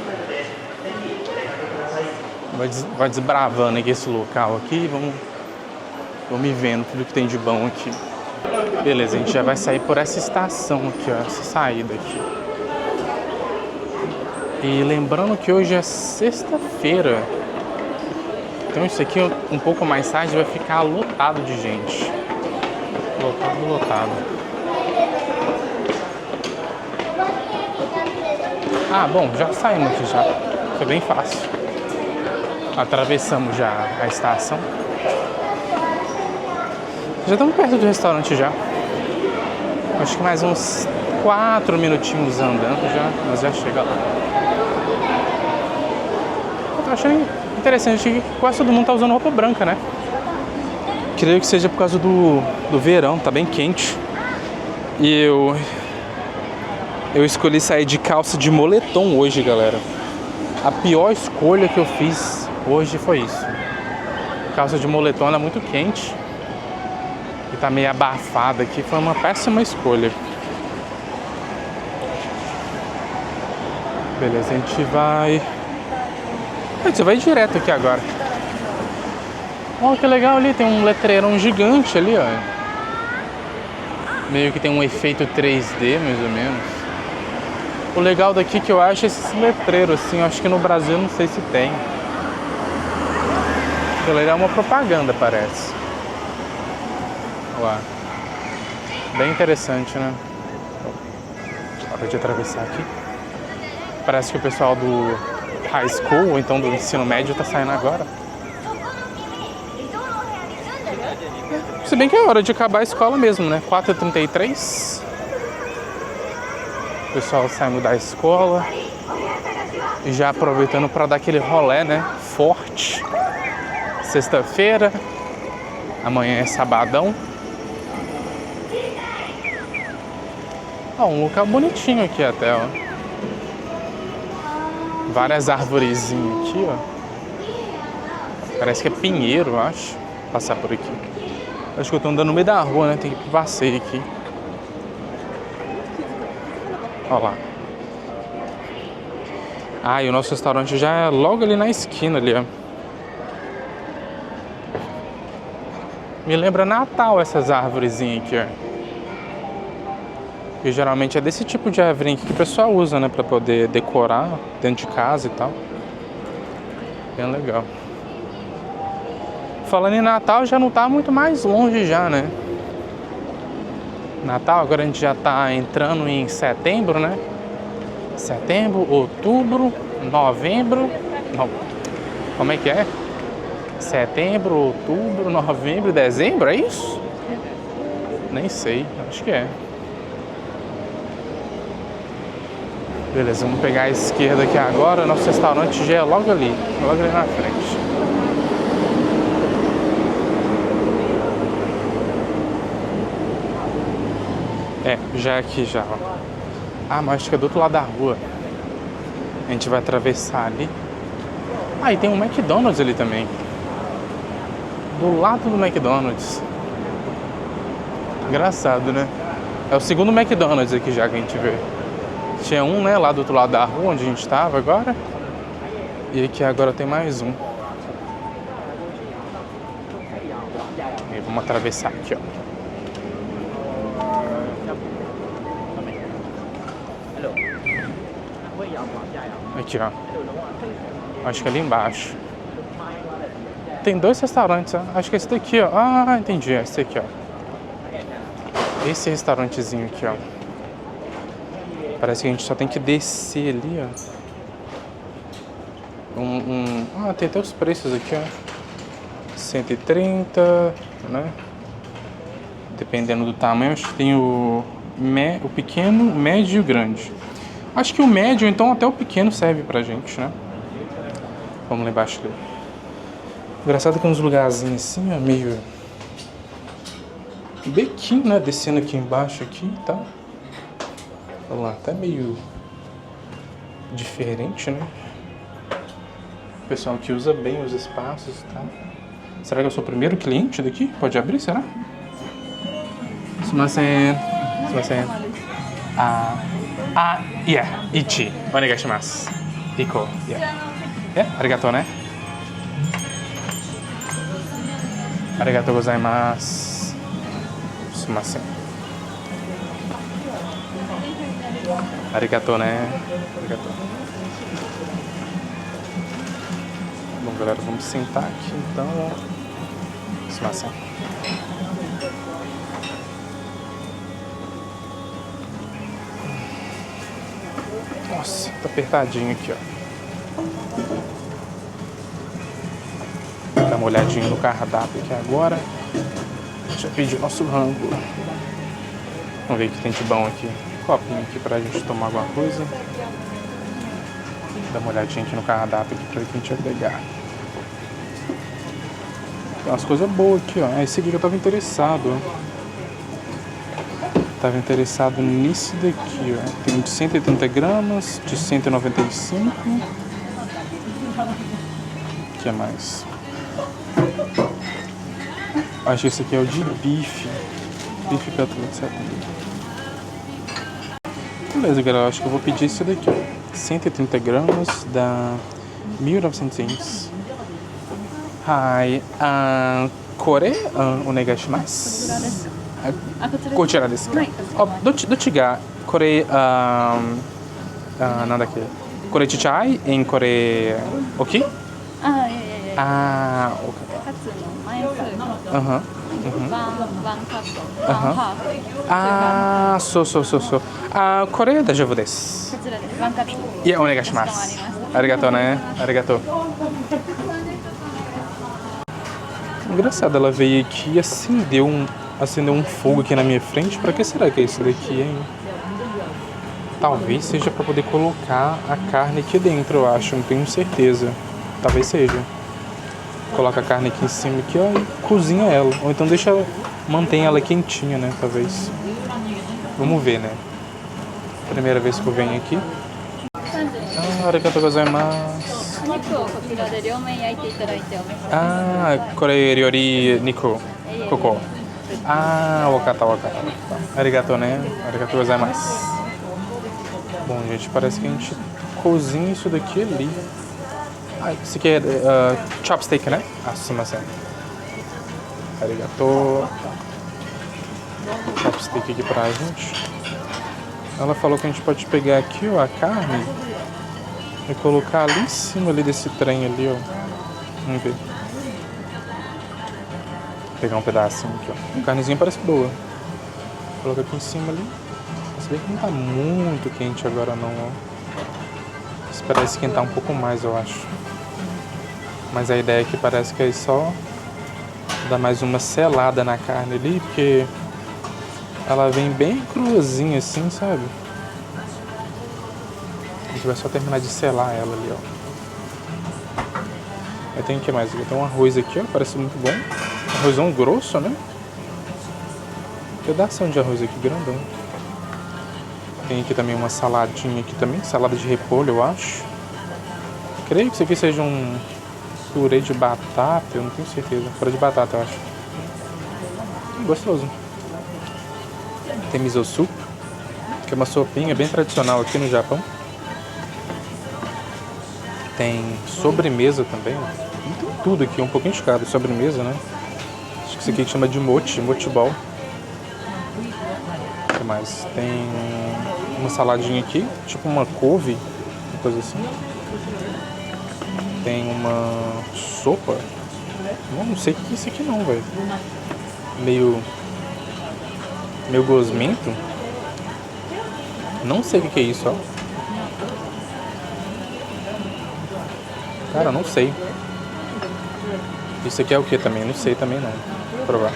Vai desbravando aqui esse local aqui, vamos vendo tudo que tem de bom aqui. Beleza, a gente já vai sair por essa estação aqui, ó, essa saída aqui. E lembrando que hoje é sexta-feira, então isso aqui um pouco mais tarde vai ficar lotado de gente. Lotado. Ah, bom, já saímos aqui já. Foi bem fácil. Atravessamos já a estação. Já estamos perto do restaurante já. Acho que mais uns 4 minutinhos andando já, mas já chega lá. Eu tô achando interessante que quase todo mundo tá usando roupa branca, né? Creio que seja por causa do verão, tá bem quente. E eu escolhi sair de calça de moletom hoje, galera. A pior escolha que eu fiz hoje foi isso. Calça de moletom é muito quente. E tá meio abafada aqui, foi uma péssima escolha. Beleza, a gente vai direto aqui agora. Olha que legal ali, tem um letreirão gigante ali, ó. Meio que tem um efeito 3D, mais ou menos. O legal daqui que eu acho é esses letreiros, assim, eu acho que no Brasil eu não sei se tem. O legal é uma propaganda, parece. Lá. Bem interessante, né? Hora de atravessar aqui. Parece que o pessoal do high school, ou então do ensino médio, tá saindo agora. Se bem que é hora de acabar a escola mesmo, né? 4h33. O pessoal saindo da escola. E já aproveitando para dar aquele rolê, né? Forte. Sexta-feira. Amanhã é sabadão. Ó, um local bonitinho aqui até, ó. Várias arvorezinhas aqui, ó. Parece que é pinheiro, eu acho. Passar por aqui. Acho que eu tô andando no meio da rua, né? Tem que ir pro passeio aqui. Ó lá. Ah, e o nosso restaurante já é logo ali na esquina ali, ó. Me lembra Natal essas arvorezinhas aqui, ó. E geralmente é desse tipo de árvore que o pessoal usa, né? Pra poder decorar dentro de casa e tal. Bem legal. Falando em Natal, já não tá muito mais longe já, né? Natal, agora a gente já tá entrando em setembro, né? Setembro, outubro, novembro... Não. Como é que é? Setembro, outubro, novembro, dezembro, é isso? Nem sei, acho que é. Beleza, vamos pegar a esquerda aqui agora. Nosso restaurante já é logo ali na frente. É, já é aqui já, ó. Ah, mas acho que é do outro lado da rua. A gente vai atravessar ali. Ah, e tem um McDonald's ali também. Do lado do McDonald's. Engraçado, né? É o segundo McDonald's aqui já que a gente vê. Tinha um, né, lá do outro lado da rua, onde a gente estava agora. E aqui agora tem mais um. E vamos atravessar aqui, ó. Aqui, ó. Acho que é ali embaixo. Tem 2 restaurantes, ó. Acho que é esse daqui, ó. Ah, entendi. É esse aqui, ó. Esse restaurantezinho aqui, ó. Parece que a gente só tem que descer ali, ó. Ah, tem até os preços aqui, ó. 130, né? Dependendo do tamanho. Acho que tem o pequeno, o médio e o grande. Acho que o médio, então até o pequeno serve pra gente, né? Vamos lá embaixo ali. Engraçado que uns lugarzinhos assim, ó, meio bequinho, né? Descendo aqui embaixo aqui e tal. Olha lá, tá meio diferente, né? O pessoal que usa bem os espaços e tal. Será que eu sou o primeiro cliente daqui? Pode abrir, será? Sumimasen. Yeah. Ichi. Onegaishimasu. Iko. Yeah. Arigatou, né? Arigatou gozaimasu. Sumimasen. Arigatou, né? Arigatou. Bom, galera, vamos sentar aqui então. Sumimasen. Nossa, tá apertadinho aqui, ó. Dá uma olhadinha no cardápio aqui agora. Já pedi o nosso rango. Vamos ver o que tem de bom aqui. Copinho aqui pra gente tomar alguma coisa. Dá uma olhadinha aqui no cardápio aqui pra ver o que a gente vai pegar. Tem umas coisas boas aqui, ó. Esse aqui que eu tava interessado, ó. Tava interessado nesse daqui, ó. Tem um de 180 gramas, de 195. O que é mais? Acho que esse aqui é o de bife. Bife cutlet, 70. Beleza, galera. Acho que eu vou pedir esse daqui, ó. 130 gramas, dá 1.900 ienes. Hai, kore, onegaishimasu. こちらですか。どっちがこれなんだっけ。これちっちゃい、これ大きい？あ、いやいやいや。ああ、カツの枚数のワンワンカット、ワンハーフ。ああ、そう。これ大丈夫です。こちらです。ワンカット。いや、お願いします。ありがとうね。ありがとう。Engraçado, ela veio aqui e acendeu um fogo aqui na minha frente. Pra que será que é isso daqui, hein? Talvez seja pra poder colocar a carne aqui dentro, eu acho. Não tenho certeza. Talvez seja. Coloca a carne aqui em cima aqui, ó, e cozinha ela. Ou então mantém ela quentinha, né? Talvez. Vamos ver, né? Primeira vez que eu venho aqui. Arigatou gozaimasu. Kore ryori niku. Koko. Wakata. Arigatou, né? Arigatou gozaimasu. Bom, gente, parece que a gente cozinha isso daqui ali. Isso aqui é chopstick, né? Sumimasen. Arigatou. Chopstick aqui pra gente. Ela falou que a gente pode pegar aqui, ó, a carne e colocar ali em cima ali desse trem ali, ó. Vamos ver. Vou pegar um pedacinho aqui, ó. A carnezinha parece boa. Coloca aqui em cima ali. Se bem que não tá muito quente agora não, ó. Esperar esquentar um pouco mais, eu acho. Mas a ideia aqui parece que é só dar mais uma selada na carne ali, porque ela vem bem cruazinha assim, sabe? A gente vai só terminar de selar ela ali, ó. Aí tem o que mais? Tem um arroz aqui, ó, parece muito bom. Arrozão grosso, né? Pedação de arroz aqui, grandão. Tem aqui também uma saladinha aqui também, salada de repolho, eu acho. Creio que isso aqui seja um purê de batata, eu não tenho certeza. Purê de batata, eu acho. Gostoso. Tem miso soup, que é uma sopinha bem tradicional aqui no Japão. Tem sobremesa também. Tem tudo aqui, um pouquinho de cada sobremesa, né? Acho que isso aqui chama de mochi ball. O que mais? Tem uma saladinha aqui, tipo uma couve, uma coisa assim. Tem uma sopa. Não sei o que é isso aqui não, velho. Meio gosmento. Não sei o que é isso, ó. Cara, não sei. Isso aqui é o que também? Não sei também não. Vou provar.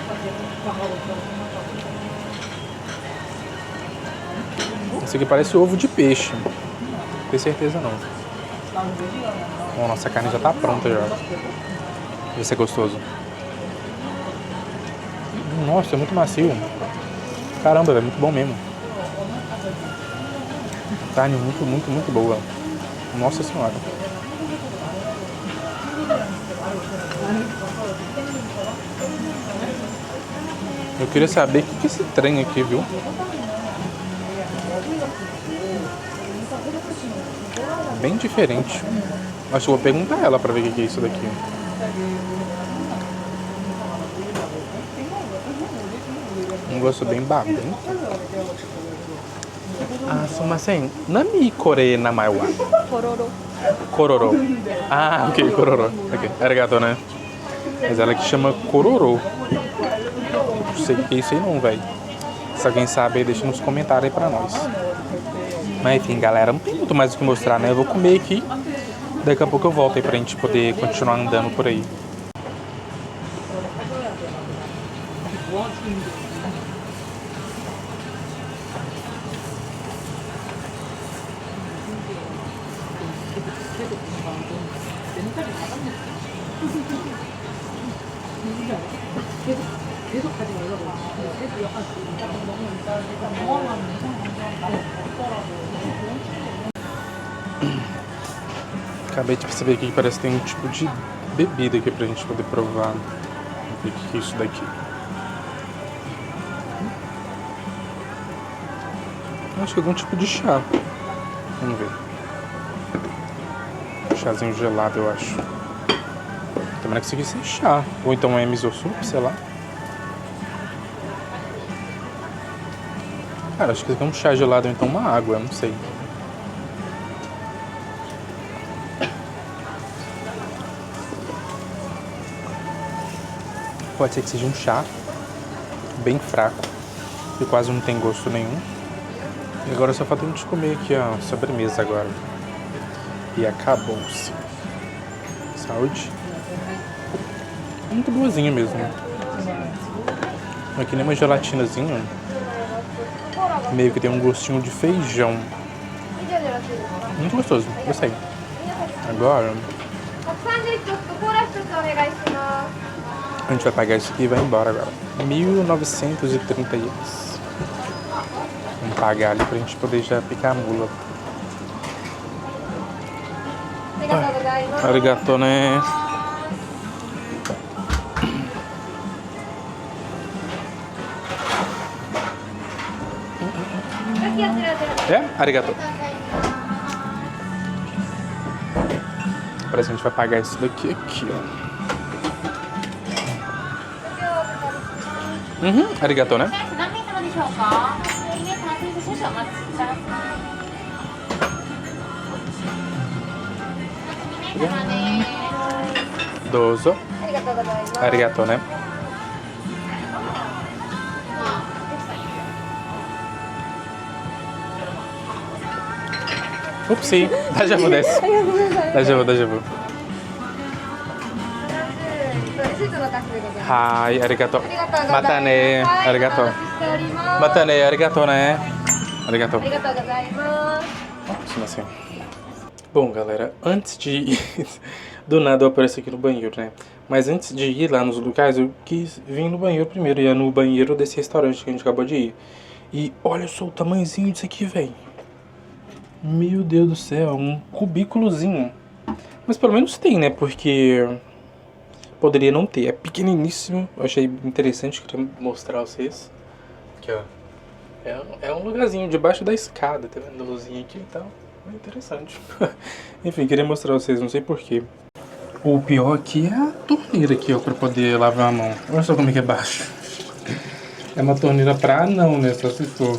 Isso aqui parece ovo de peixe. Não tenho certeza não. Bom, nossa carne já tá pronta já. Vai ser gostoso. Nossa, é muito macio. Caramba, é muito bom mesmo. Carne muito boa. Nossa senhora. Eu queria saber o que é esse trem aqui, viu? Bem diferente. Acho que eu vou perguntar a ela pra ver o que é isso daqui. Um gosto bem babento. Ah, sumasen. Nami kore namae wa? Kororo. Kororo. Ah, ok, kororo. Ok, arigato, né? Mas ela que chama kororo. Não sei o que é isso aí não, velho. Se alguém sabe aí, deixa nos comentários aí pra nós. Mas enfim, galera, não tem muito mais o que mostrar, né? Eu vou comer aqui. Daqui a pouco eu volto aí pra gente poder continuar andando por aí. Acabei de perceber aqui que parece que tem um tipo de bebida aqui pra gente poder provar. Vamos ver o que é isso daqui. Acho que é algum tipo de chá. Vamos ver. Chazinho gelado, eu acho. Também que isso aqui seja chá. Ou então é miso soup, sei lá. Cara, acho que isso aqui é um chá gelado ou então uma água, não sei. Pode ser que seja um chá bem fraco, que quase não tem gosto nenhum. E agora só falta a gente comer aqui a sobremesa agora. E acabou-se. Saúde. Muito boazinha mesmo. Aqui nem uma gelatinazinha. Meio que tem um gostinho de feijão. Muito gostoso, gostei. Agora a gente vai pagar isso aqui e vai embora agora. 1.930 ienes. Vamos pagar ali pra gente poder já picar a mula. Arigato, né? É? Arigato. Parece que a gente vai pagar isso daqui aqui, ó. Arigato, né? Dozo. Arigato, né? Upsi, dajavu desu. Dajavu. Hai, arigato. Mata ne, arigato. Mata ne, arigato, né? Arigato. Assim. Bom, galera, antes de ir... Do nada eu apareço aqui no banheiro, né? Mas antes de ir lá nos locais, eu quis vir no banheiro primeiro. Ia no banheiro desse restaurante que a gente acabou de ir. E olha só o tamanhozinho disso aqui, velho. Meu Deus do céu, um cubículozinho. Mas pelo menos tem, né? Porque poderia não ter. É pequeniníssimo. Eu achei interessante, queria mostrar a vocês. Aqui, ó. É um lugarzinho debaixo da escada, tá vendo a luzinha aqui e tal. É interessante. Enfim, queria mostrar a vocês, não sei porquê. O pior aqui é a torneira aqui, ó, pra poder lavar a mão. Olha só como é que é baixo. É uma torneira pra anão, né? Só se for.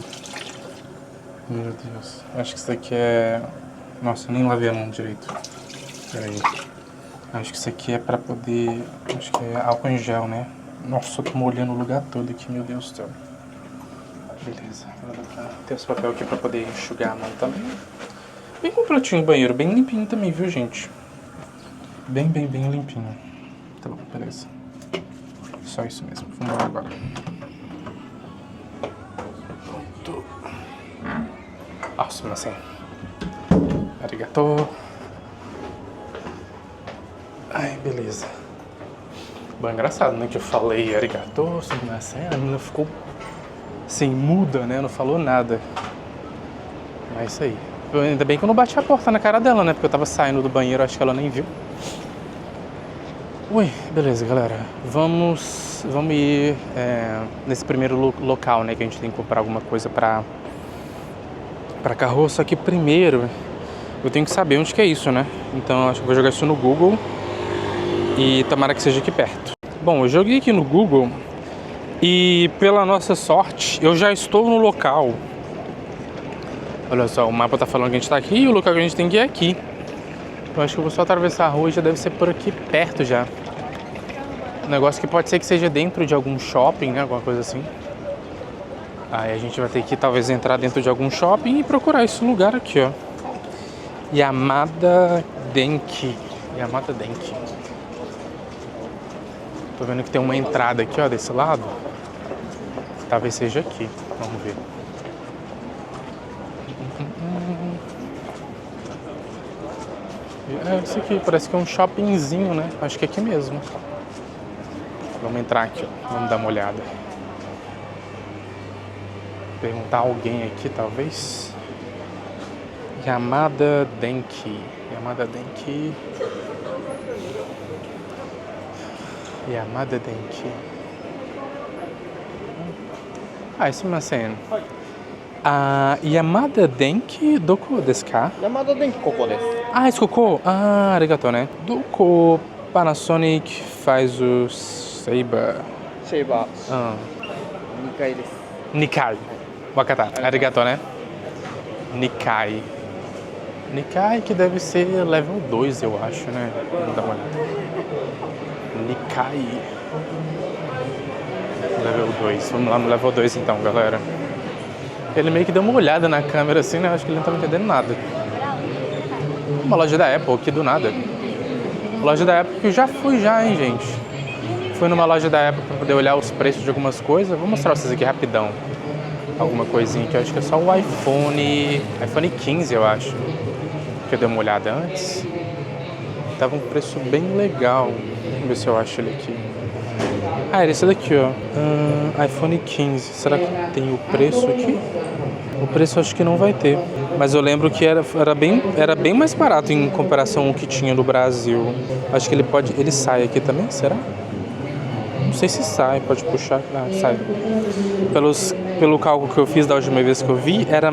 Meu Deus. Acho que isso aqui é... Nossa, eu nem lavei a mão direito. Pera aí. Acho que isso aqui é pra poder... Acho que é álcool em gel, né? Nossa, eu tô molhando o lugar todo aqui, meu Deus do céu. Beleza. Tem esse papel aqui pra poder enxugar a mão também. Bem completinho o banheiro. Bem limpinho também, viu, gente? Bem limpinho. Tá bom, beleza. Só isso mesmo. Vamos embora agora. Pronto. Nossa, mas assim. Arigato. Ai, beleza. Bom, engraçado, né? Que eu falei arigato, mas a menina ficou sem muda, né? Não falou nada. Mas é isso aí. Ainda bem que eu não bati a porta na cara dela, né? Porque eu tava saindo do banheiro, acho que ela nem viu. Ui, beleza, galera. Vamos ir nesse primeiro local, né? Que a gente tem que comprar alguma coisa pra carroça. Só que primeiro eu tenho que saber onde que é isso, né? Então eu acho que vou jogar isso no Google e tomara que seja aqui perto. Bom, eu joguei aqui no Google e pela nossa sorte eu já estou no local. Olha só, o mapa tá falando que a gente tá aqui e o local que a gente tem que ir é aqui. Eu acho que eu vou só atravessar a rua e já deve ser por aqui perto já. Um negócio que pode ser que seja dentro de algum shopping, né? Alguma coisa assim. Aí a gente vai ter que talvez entrar dentro de algum shopping e procurar esse lugar aqui, ó. Yamada Denki. Yamada Denki. Tô vendo que tem uma entrada aqui, ó, desse lado. Talvez seja aqui. Vamos ver. É isso aqui, parece que é um shoppingzinho, né? Acho que é aqui mesmo. Vamos entrar aqui, ó. Vamos dar uma olhada. Perguntar a alguém aqui, talvez. Yamada Denki. Yamada Denki. Yamada Denki. Ah, isso me acende. Yamada Denki, doko desu ka? Yamada Denki, ここです。 Ah, esse cocô? Ah, arigato, né? Doko Panasonic faz o Saber. シェーバー Ah, 2階です。 Nikai. Wakata. Arigato, né? Nikai. Nikai que deve ser level 2, eu acho, né? Vamos dar uma olhada. Nikai. Level 2. Vamos lá no level 2 então, galera. Ele meio que deu uma olhada na câmera assim, né? Acho que ele não tava entendendo nada. Uma loja da Apple aqui do nada. Loja da Apple que eu já fui já, hein, gente. Fui numa loja da Apple pra poder olhar os preços de algumas coisas. Vou mostrar pra vocês aqui rapidão. Alguma coisinha que eu acho que é só o iPhone 15, eu acho. Que eu dei uma olhada antes. Tava um preço bem legal. Vamos ver se eu acho ele aqui. Ah, era esse daqui, ó. iPhone 15. Será que tem o preço aqui? O preço acho que não vai ter. Mas eu lembro que era bem mais barato em comparação ao que tinha no Brasil. Acho que ele sai aqui também, será? Não sei se sai, pode puxar. Ah, sai. Pelo cálculo que eu fiz da última vez que eu vi, era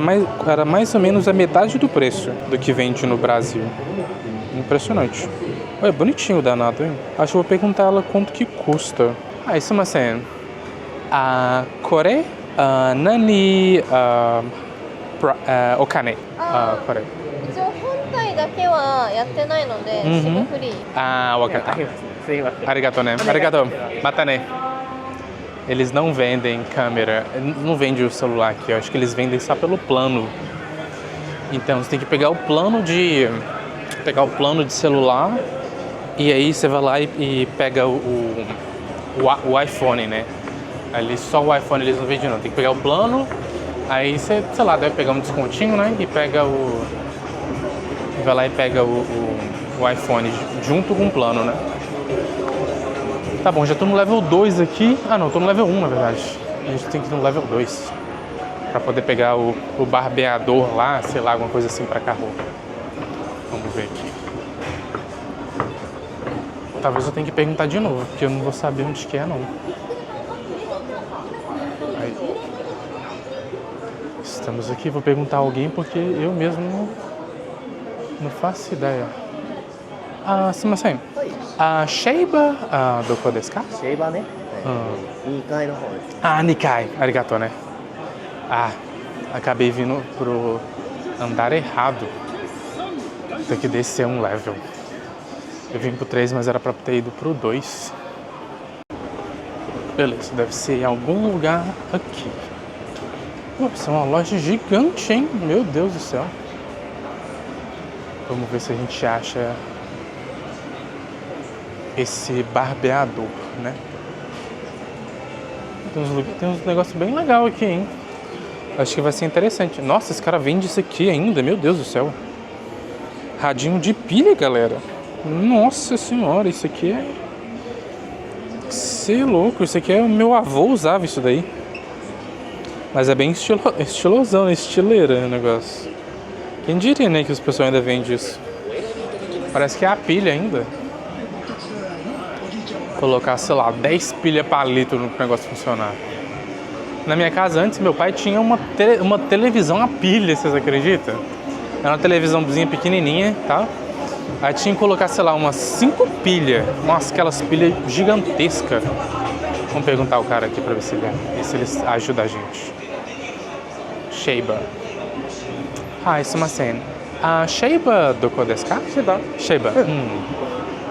mais ou menos a metade do preço do que vende no Brasil. Impressionante. Olha, bonitinho o danado, hein? Acho que eu vou perguntar ela quanto que custa. Ah, isso é uma cena. Kore? Nani okane? Kore. 一応本体だけはやってないので、SIM フリー。 Ah, wakata. すいません。 Arigato, né? Arigato. Mata, né? Eles não vendem câmera, não vendem o celular aqui. Eu acho que eles vendem só pelo plano. Então você tem que pegar o plano de celular e aí você vai lá e pega o iPhone, né? Ali só o iPhone eles não vendem não. Tem que pegar o plano, aí você, sei lá, deve pegar um descontinho, né? E pega vai lá e pega o iPhone junto com o plano, né? Tá bom, já tô no level 2 aqui. Ah não, tô no level 1 na verdade. A gente tem que ir no level 2. Pra poder pegar o barbeador lá, sei lá, alguma coisa assim pra carro. Vamos ver aqui. Talvez eu tenha que perguntar de novo, porque eu não vou saber onde que é, não. Aí. Estamos aqui, vou perguntar a alguém, porque eu mesmo não faço ideia. Sumimasen. Sheiba doko desu ka? シェイバーね。2階の方です。Nikai. Arigato, né? Acabei vindo pro andar errado. Tem que descer um level. Eu vim pro 3, mas era pra ter ido pro 2. Beleza, deve ser em algum lugar aqui. Isso é uma loja gigante, hein? Meu Deus do céu. Vamos ver se a gente acha esse barbeador, né? Tem uns negócios bem legais aqui, hein? Acho que vai ser interessante. Nossa, esse cara vende isso aqui ainda, meu Deus do céu. Radinho de pilha, galera. Nossa senhora, isso aqui é... Você é louco, isso aqui é... O meu avô usava isso daí. Mas é bem estilosão, estileira o negócio. Quem diria, né, que os pessoal ainda vendem isso? Parece que é a pilha ainda. Colocar, sei lá, 10 pilhas para litro no negócio funcionar. Na minha casa antes, meu pai tinha uma televisão a pilha, vocês acreditam? Era uma televisãozinha pequenininha, tá? Aí tinha que colocar, sei lá, umas 5 pilhas. Nossa, aquelas pilhas gigantescas. Vamos perguntar ao cara aqui pra ver se ele ajuda a gente. Sheiba. Sumimasen. Sheiba doko desu ka? Sheiba.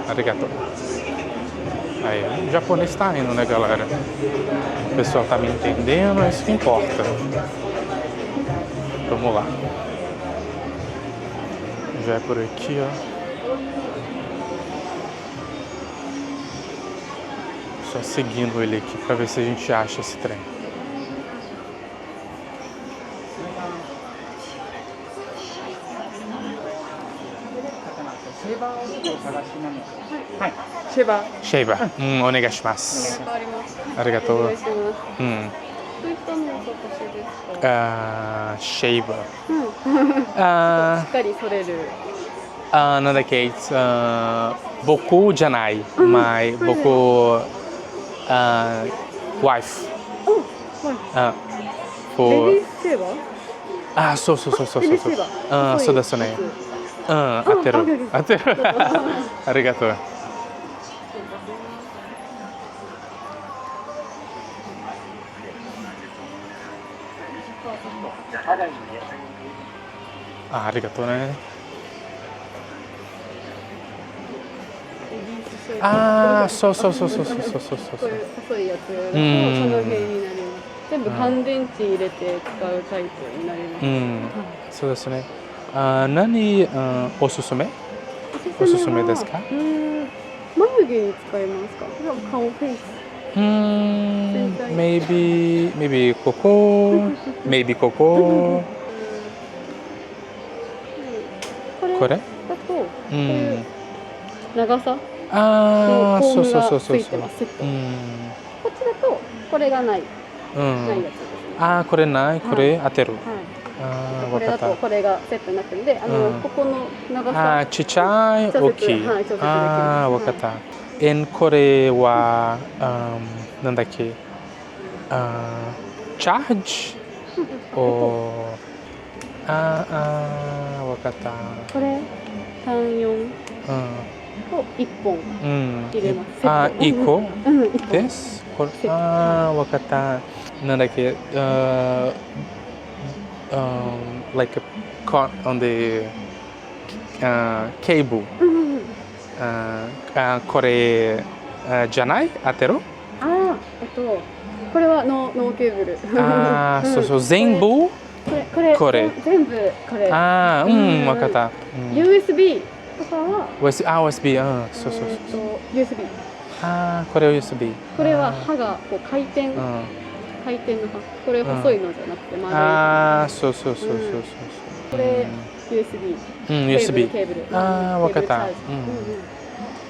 Arigato. Aí, o japonês tá indo, né, galera? O pessoal tá me entendendo, é isso que importa. Vamos lá. Já é por aqui, ó. Só seguindo ele aqui pra ver se a gente acha esse trem. Sheiba. Onegaishimasu. Arigatou. Sheiba. しっかりそれる。なんだっけ、僕じゃない。my 僕wife. ベビーシェーバー？そう。ベビーシェーバー。そうですね。合ってる。ありがとう。ありがとうね。そう。こういう細いやつのこの辺になります。全部乾電池入れて使うタイプになります。そうですね。何おすすめですか？眉毛に使いますか？顔フェイス。maybe ここ。これ？だとこういう長さのコームがついてます。こっちだとこれがない。ないやつですね。これない、これ当てる。これだとこれがセットになってるんで、ここの長さ。ちっちゃい、大きい。わかった。これはなんだっけ？チャージ？わかった。これ3、4を1本入れます。1個です。わかった。なんだっけ？like a caught on the cable. これじゃない？当てる？これはノーケーブル。そう、全部？これ。全部これ。わかった。USB とかは。USB。そう。USB。これは USB。これは刃がこう回転の刃。これ細いのじゃなくて丸い。そう。これ USB。ケーブル。わかった。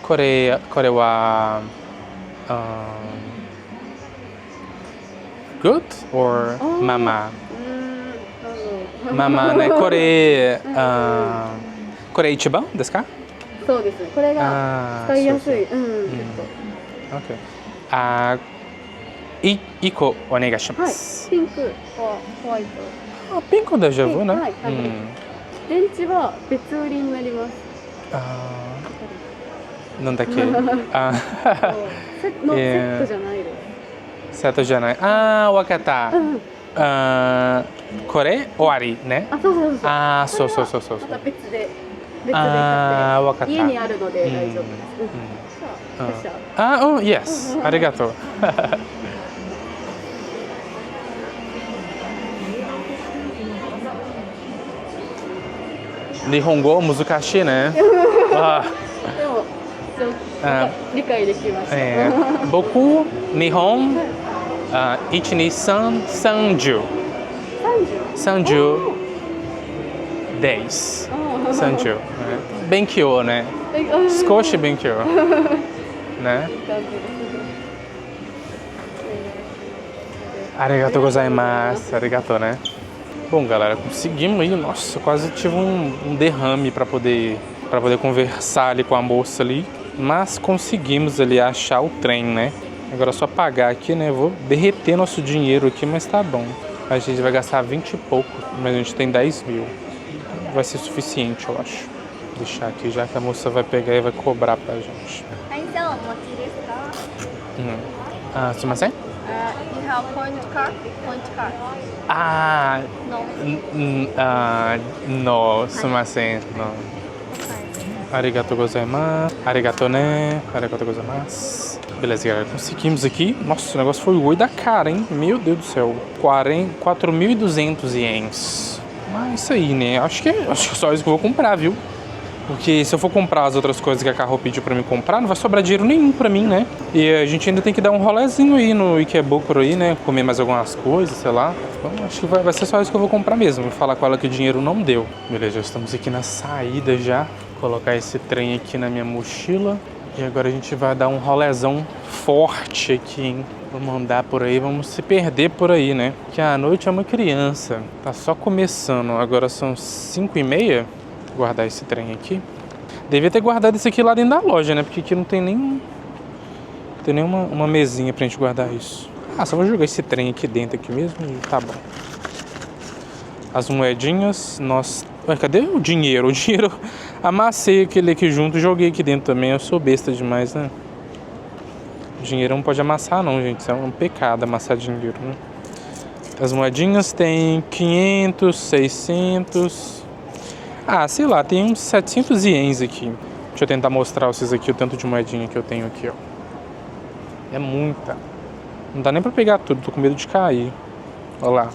これはgood or mama？ Mama, né? Kore ichiban desu ka? そうですね。これが使いやすい。OK。1個お願いします。ピンク、ホワイト。ピンク大丈夫ね。電池は別売りになります。なんだっけ？セットじゃないです。セットじゃない。わかった。これ終わりね。そう。また別で買って家にあるので大丈夫です。Yes。ありがとう。日本語難しいね。でも理解できました。僕日本12330 days 30勉強ね。少し勉強ね。ありがとうございます。ありがとうね。Bom, galera, conseguimos aí. Nossa, quase tive um derrame para poder conversar ali com a moça ali, mas conseguimos ali achar o trem, né? Agora é só pagar aqui, né? Vou derreter nosso dinheiro aqui, mas tá bom. A gente vai gastar 20 e pouco, mas a gente tem 10 mil. Vai ser suficiente, eu acho. Vou deixar aqui, já que a moça vai pegar e vai cobrar pra gente. Sumimasen? You have point card? No, sumimasen. No. Arigatou gozaimasu. Arigatou, né? Arigatou gozaimasu. Beleza, galera. Conseguimos aqui. Nossa, o negócio foi o oi da cara, hein? Meu Deus do céu. 4.200 ienes. Mas isso aí, né? Acho que é só isso que eu vou comprar, viu? Porque se eu for comprar as outras coisas que a Carol pediu pra mim comprar, não vai sobrar dinheiro nenhum pra mim, né? E a gente ainda tem que dar um rolezinho aí no Ikebukuro aí, né? Comer mais algumas coisas, sei lá. Então acho que vai ser só isso que eu vou comprar mesmo. Vou falar com ela que o dinheiro não deu. Beleza, já estamos aqui na saída já. Vou colocar esse trem aqui na minha mochila. E agora a gente vai dar um rolezão forte aqui, hein? Vamos andar por aí, vamos se perder por aí, né? Porque a noite é uma criança. Tá só começando. Agora são 5h30. Guardar esse trem aqui. Devia ter guardado esse aqui lá dentro da loja, né? Porque aqui não tem nem uma mesinha pra gente guardar isso. Só vou jogar esse trem aqui dentro aqui mesmo e tá bom. As moedinhas, nós... Ué, cadê o dinheiro? O dinheiro... Amassei aquele aqui junto e joguei aqui dentro também. Eu sou besta demais, né? O dinheiro não pode amassar não, gente. Isso é um pecado amassar dinheiro, né? As moedinhas tem 500, 600... sei lá, tem uns 700 ienes aqui. Deixa eu tentar mostrar pra vocês aqui o tanto de moedinha que eu tenho aqui, ó. É muita. Não dá nem pra pegar tudo, tô com medo de cair. Olha lá.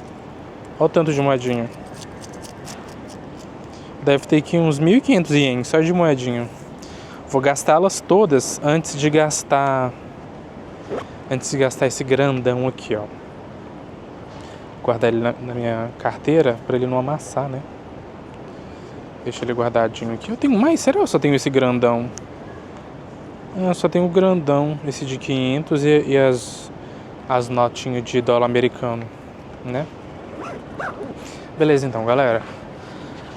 Olha o tanto de moedinha. Deve ter aqui uns 1.500 ienes só de moedinha. Vou gastá-las todas antes de gastar esse grandão aqui, ó. Guardar ele na minha carteira pra ele não amassar, né? Deixa ele guardadinho aqui. Eu tenho mais? Será que eu só tenho esse grandão? Eu só tenho o grandão, esse de 500 e as notinhas de dólar americano, né? Beleza então, galera.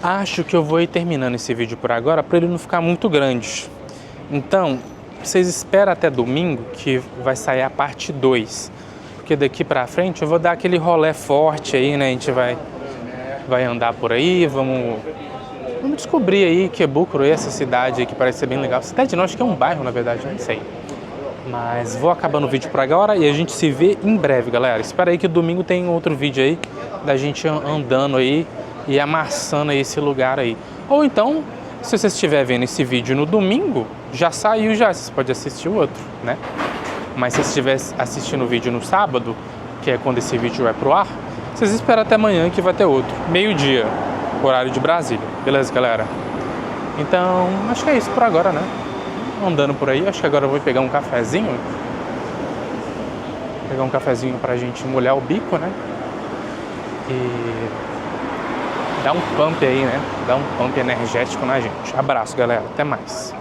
Acho que eu vou ir terminando esse vídeo por agora para ele não ficar muito grande. Então, vocês esperam até domingo que vai sair a parte 2. Porque daqui pra frente eu vou dar aquele rolê forte aí, né? A gente vai andar por aí, vamos descobrir aí Ikebukuro, essa cidade aí que parece ser bem legal. Cidade não, acho que é um bairro, na verdade, não sei. Mas vou acabando o vídeo por agora e a gente se vê em breve, galera. Espera aí que domingo tem outro vídeo aí da gente andando aí e amassando aí esse lugar aí. Ou então, se você estiver vendo esse vídeo no domingo, já saiu já, você pode assistir o outro, né? Mas se você estiver assistindo o vídeo no sábado, que é quando esse vídeo vai pro ar, vocês esperam até amanhã que vai ter outro. Meio-dia, horário de Brasília. Beleza, galera? Então, acho que é isso por agora, né? Andando por aí, acho que agora eu vou pegar um cafezinho. Pegar um cafezinho pra gente molhar o bico, né? E dar um pump aí, né? Dar um pump energético na gente. Abraço, galera. Até mais.